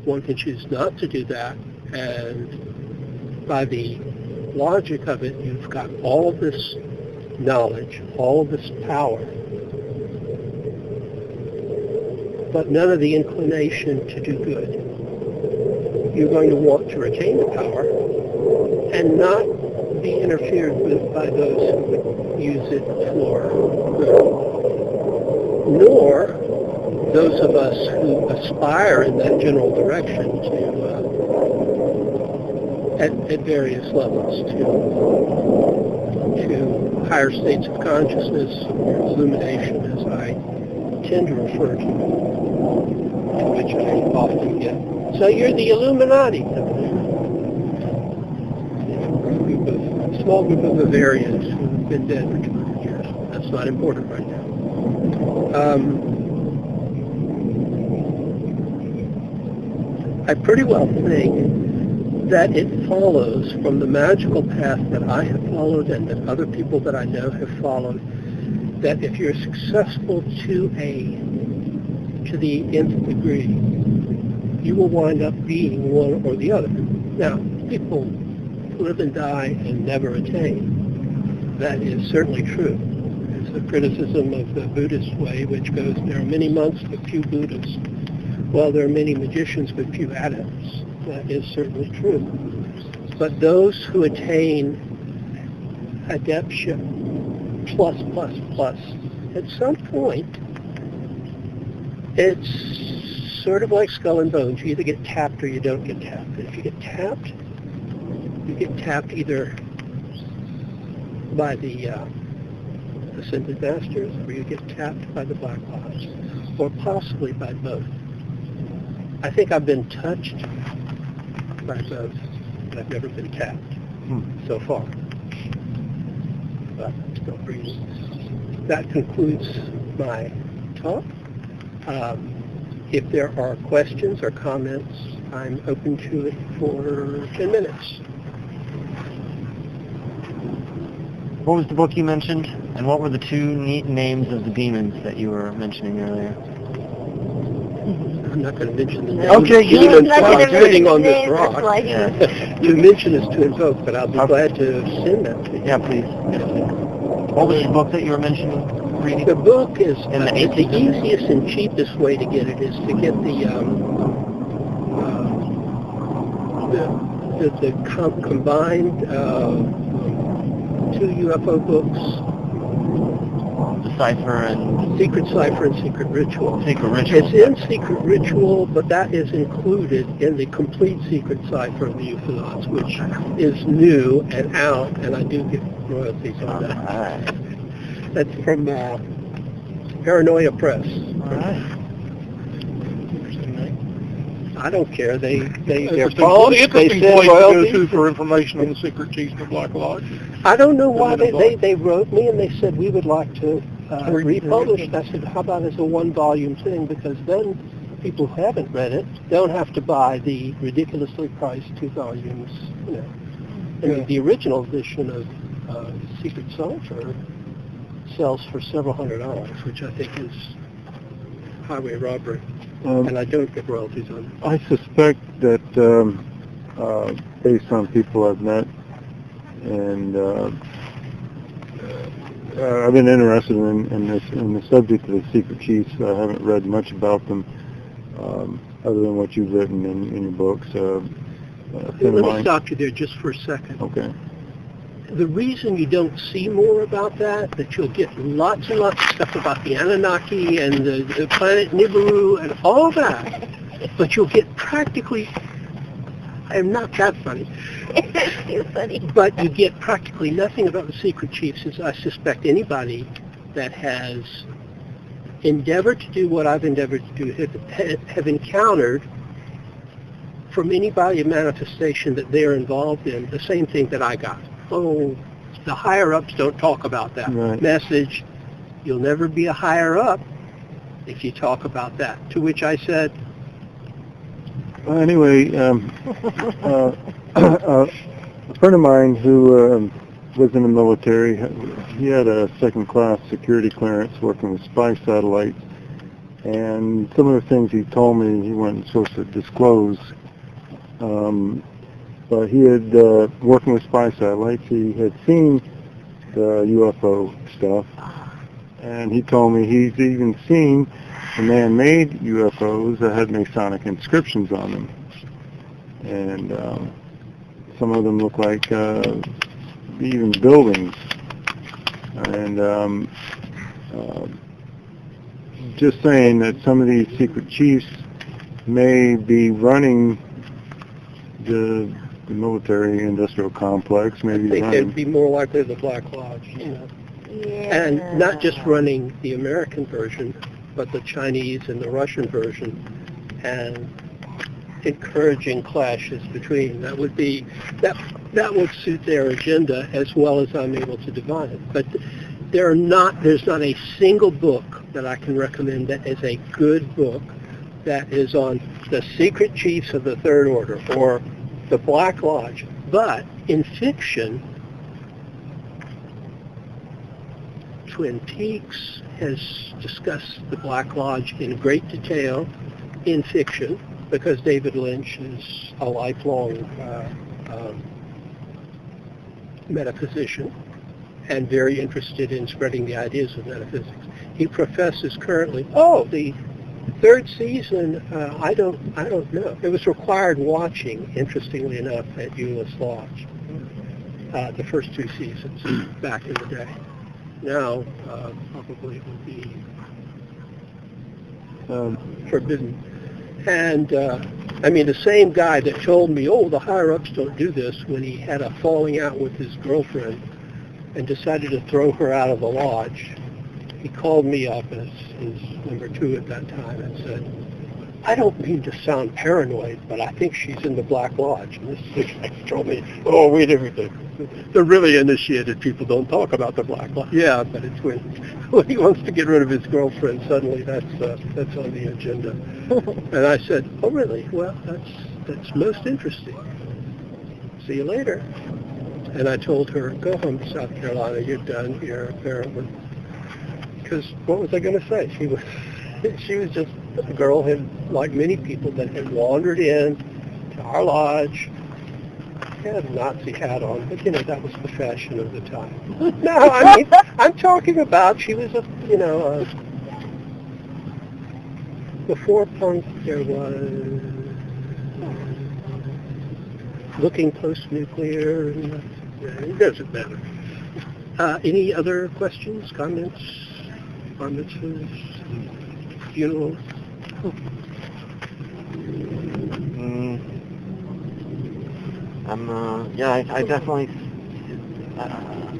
One can choose not to do that, and by the logic of it, you've got all of this knowledge, all of this power, but none of the inclination to do good. You're going to want to retain the power and not be interfered with by those who would use it for good, nor those of us who aspire in that general direction to at various levels to higher states of consciousness, or illumination, as I tend to refer to which I often get. So you're the Illuminati. A small group of Bavarians who've been dead for 200 years. That's not important right now. I pretty well think that it follows from the magical path that I have followed and that other people that I know have followed, that if you're successful to the nth degree, you will wind up being one or the other. Now, people live and die and never attain. That is certainly true. It's the criticism of the Buddhist way, which goes, there are many monks but few Buddhists. Well, there are many magicians but few adepts. That is certainly true. But those who attain adeptship plus, at some point, it's sort of like skull and bones. You either get tapped or you don't get tapped. And if you get tapped, either by the ascended masters, or you get tapped by the black box, or possibly by both. I think I've been touched by both, but I've never been tapped so far. But I'm still breathing. That concludes my talk. If there are questions or comments, I'm open to it for 10 minutes. What was the book you mentioned? And what were the two neat names of the demons that you were mentioning earlier? I'm not going to mention the name. Okay, demons not while gonna I'm sitting on this mention names, rock. like- To mention is to invoke, but I'll be glad to send that to you. Yeah, please. What was the book that you were mentioning? Reading? The book is In the the 1800s? easiest and cheapest way to get it is to get the combined two UFO books, The Cipher and Secret Cipher and Secret Ritual. Secret Ritual. It's in Secret Ritual, but that is included in the complete Secret Cipher of the UFOnauts, which is new and out, and I do get royalties on that. All right. That's from Paranoia Press. All right. I don't care. They're Interesting false. They place send to go royalties. to for information on the secret chiefs of the Black Lodge. I don't know why they wrote me and they said we would like to republish it. I said, how about as a one-volume thing? Because then people who haven't read it don't have to buy the ridiculously priced 2 volumes. You know, I mean, the original edition of Secret Cipher sells for several $100s, which I think is highway robbery. And I don't get royalties on it. I suspect that based on people I've met, and I've been interested in the subject of the secret chiefs. I haven't read much about them other than what you've written in your books. Let me stop you there just for a second. Okay. The reason you don't see more about that you'll get lots and lots of stuff about the Anunnaki and the planet Nibiru and all that, but you'll get practically, I am not that funny, It's too funny. but you get practically nothing about the secret chiefs, as I suspect anybody that has endeavored to do what I've endeavored to do have encountered from any body of manifestation that they're involved in, the same thing that I got. Oh, the higher-ups don't talk about that. Right. Message, you'll never be a higher-up if you talk about that. To which I said, Anyway, a friend of mine who was in the military, he had a second-class security clearance working with spy satellites, and some of the things he told me he wasn't supposed to disclose. But he had, working with spy satellites, he had seen the UFO stuff, and he told me he's even seen the man-made UFOs that had Masonic inscriptions on them. And some of them look like even buildings. And just saying that some of these secret chiefs may be running the the military-industrial complex, I maybe think running. they'd be more likely the Black Lodge, you know. Yeah. And not just running the American version, but the Chinese and the Russian version, and encouraging clashes between. That would would suit their agenda as well as I'm able to divine it. But there's not a single book that I can recommend that is a good book that is on the secret chiefs of the Third Order or the Black Lodge. But in fiction, Twin Peaks has discussed the Black Lodge in great detail in fiction, because David Lynch is a lifelong metaphysician and very interested in spreading the ideas of metaphysics. He professes currently, the third season, I don't know. It was required watching, interestingly enough, at Euless Lodge, the first 2 seasons back in the day. Now, probably it would be forbidden. And, the same guy that told me, the higher-ups don't do this, when he had a falling out with his girlfriend and decided to throw her out of the lodge, he called me up as his number 2 at that time and said, I don't mean to sound paranoid, but I think she's in the Black Lodge. And this guy told me, wait everything. The really initiated people don't talk about the Black Lodge. Yeah, but it's when he wants to get rid of his girlfriend, suddenly that's on the agenda. And I said, really? Well, that's most interesting. See you later. And I told her, go home to South Carolina. You're done here, apparently. Because what was I going to say? She was just a girl, like many people, that had wandered in to our lodge. She had a Nazi hat on, but that was the fashion of the time. No, I'm talking about she was before punk there was looking post-nuclear. It doesn't matter. Any other questions, comments, bar mitzvahs, funerals? I definitely,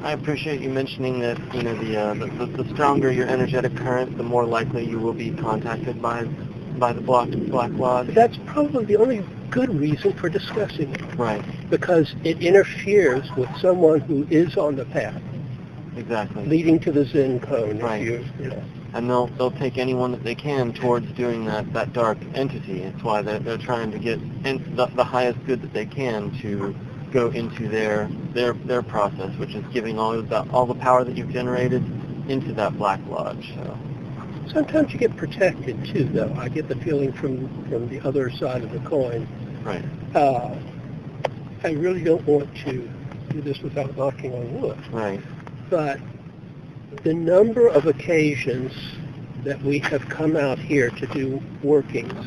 I appreciate you mentioning that, the stronger your energetic current, the more likely you will be contacted by the Black Lodge. That's probably the only good reason for discussing it. Right. Because it interferes with someone who is on the path. Exactly. Leading to the Zen cone. Right. And they'll take anyone that they can towards doing that dark entity. It's why they're trying to get the highest good that they can to go into their process, which is giving all the power that you've generated into that Black Lodge. So. Sometimes you get protected too, though. I get the feeling from the other side of the coin. Right. I really don't want to do this without knocking on wood. Right. But the number of occasions that we have come out here to do workings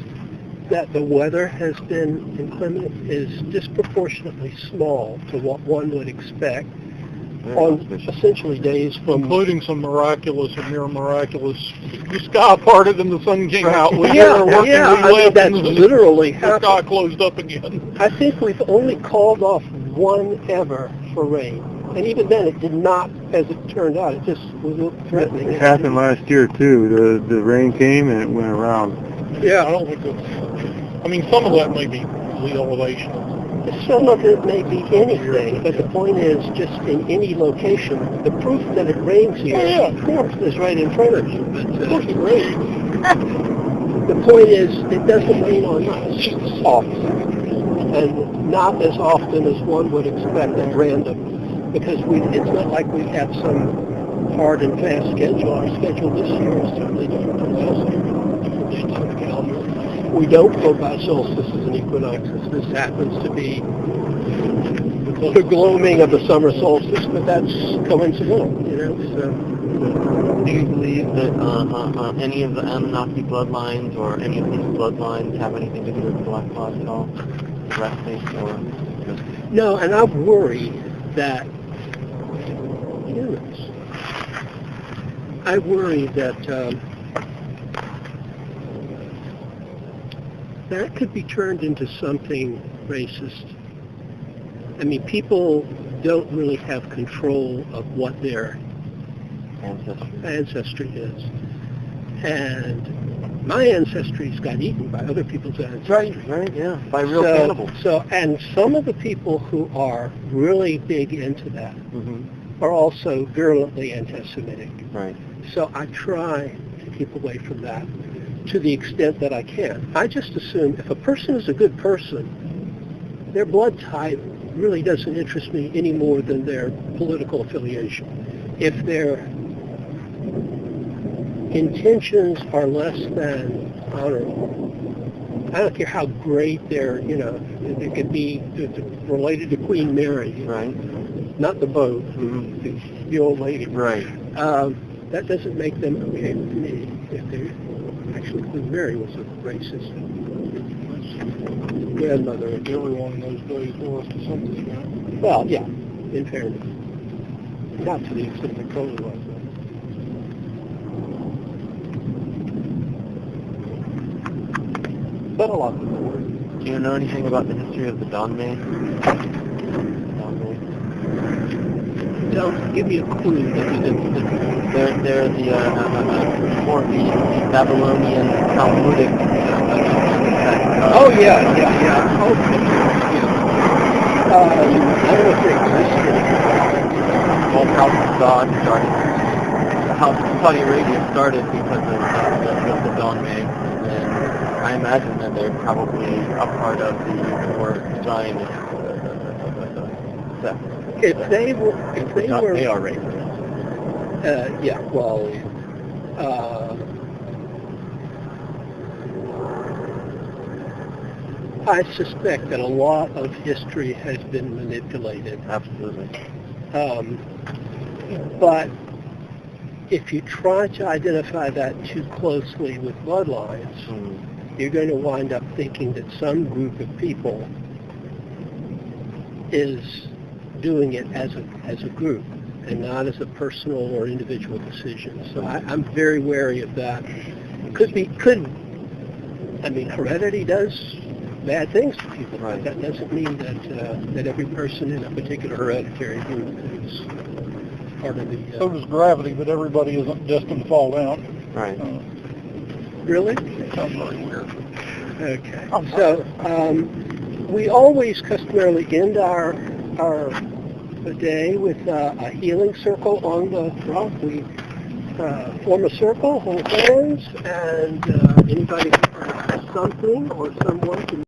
that the weather has been inclement is disproportionately small to what one would expect on essentially days from... Including some miraculous and near miraculous. The sky parted and the sun came out. That's literally happened. The sky closed up again. I think we've only called off one ever for rain. And even then, it did not, as it turned out, it just was threatening. It happened last year, too. The rain came and it went around. Yeah, I don't think that's... some of that may be the elevation. Some of it may be anything, but the point is, just in any location, the proof that it rains here is right in front of you. Of course it rains. The point is, it doesn't rain on us often, and not as often as one would expect at random. Because it's not like we have some hard and fast schedule. Our schedule this year is certainly different from last year, different dates on the calendar. We don't go by solstices and equinoxes. This happens to be the gloaming of the summer solstice, but that's coincidental, So. Do you believe that any of the Anunnaki bloodlines or any of these bloodlines have anything to do with the Black Lodge at all? Directly or just... No, and I worry that humans. I worry that that could be turned into something racist I mean, people don't really have control of what their ancestry is. And my ancestries got eaten by other people's ancestry. Right, yeah, by real cannibals. And some of the people who are really big into that are also virulently anti-Semitic. Right. So I try to keep away from that to the extent that I can. I just assume if a person is a good person, their blood type really doesn't interest me any more than their political affiliation. If their intentions are less than honorable, I don't care how great they're, they could be related to Queen Mary. Right. Not the boat, the old lady. Right. That doesn't make them okay with me. If they're, actually, Queen Mary was a racist grandmother. Everyone in those days was to some extent. Well, yeah, in fairness. Not to the extent that Crowley was. But a lot of people were. Do you know anything about the history of the Dawn Maid? Don't give me a clue. They're the Babylonian Talmudic. Oh yeah. Okay. Yeah. I don't know if they existed. Well, House of God started. The House of Saudi Arabia started because of the Dawn Maid, and I imagine that they're probably a part of the more Zionist sect. If they were, They are racist. yeah. Well, I suspect that a lot of history has been manipulated. Absolutely. But if you try to identify that too closely with bloodlines, you're going to wind up thinking that some group of people is doing it as a group and not as a personal or individual decision. So I'm very wary of that. Heredity does bad things to people, but that doesn't mean that every person in a particular hereditary group is part of the... So does gravity, but everybody isn't destined to fall down. Right. Really? Sounds very weird. Okay. So we always customarily end our day with a healing circle on the front. We form a circle, hold hands, and anybody something or someone can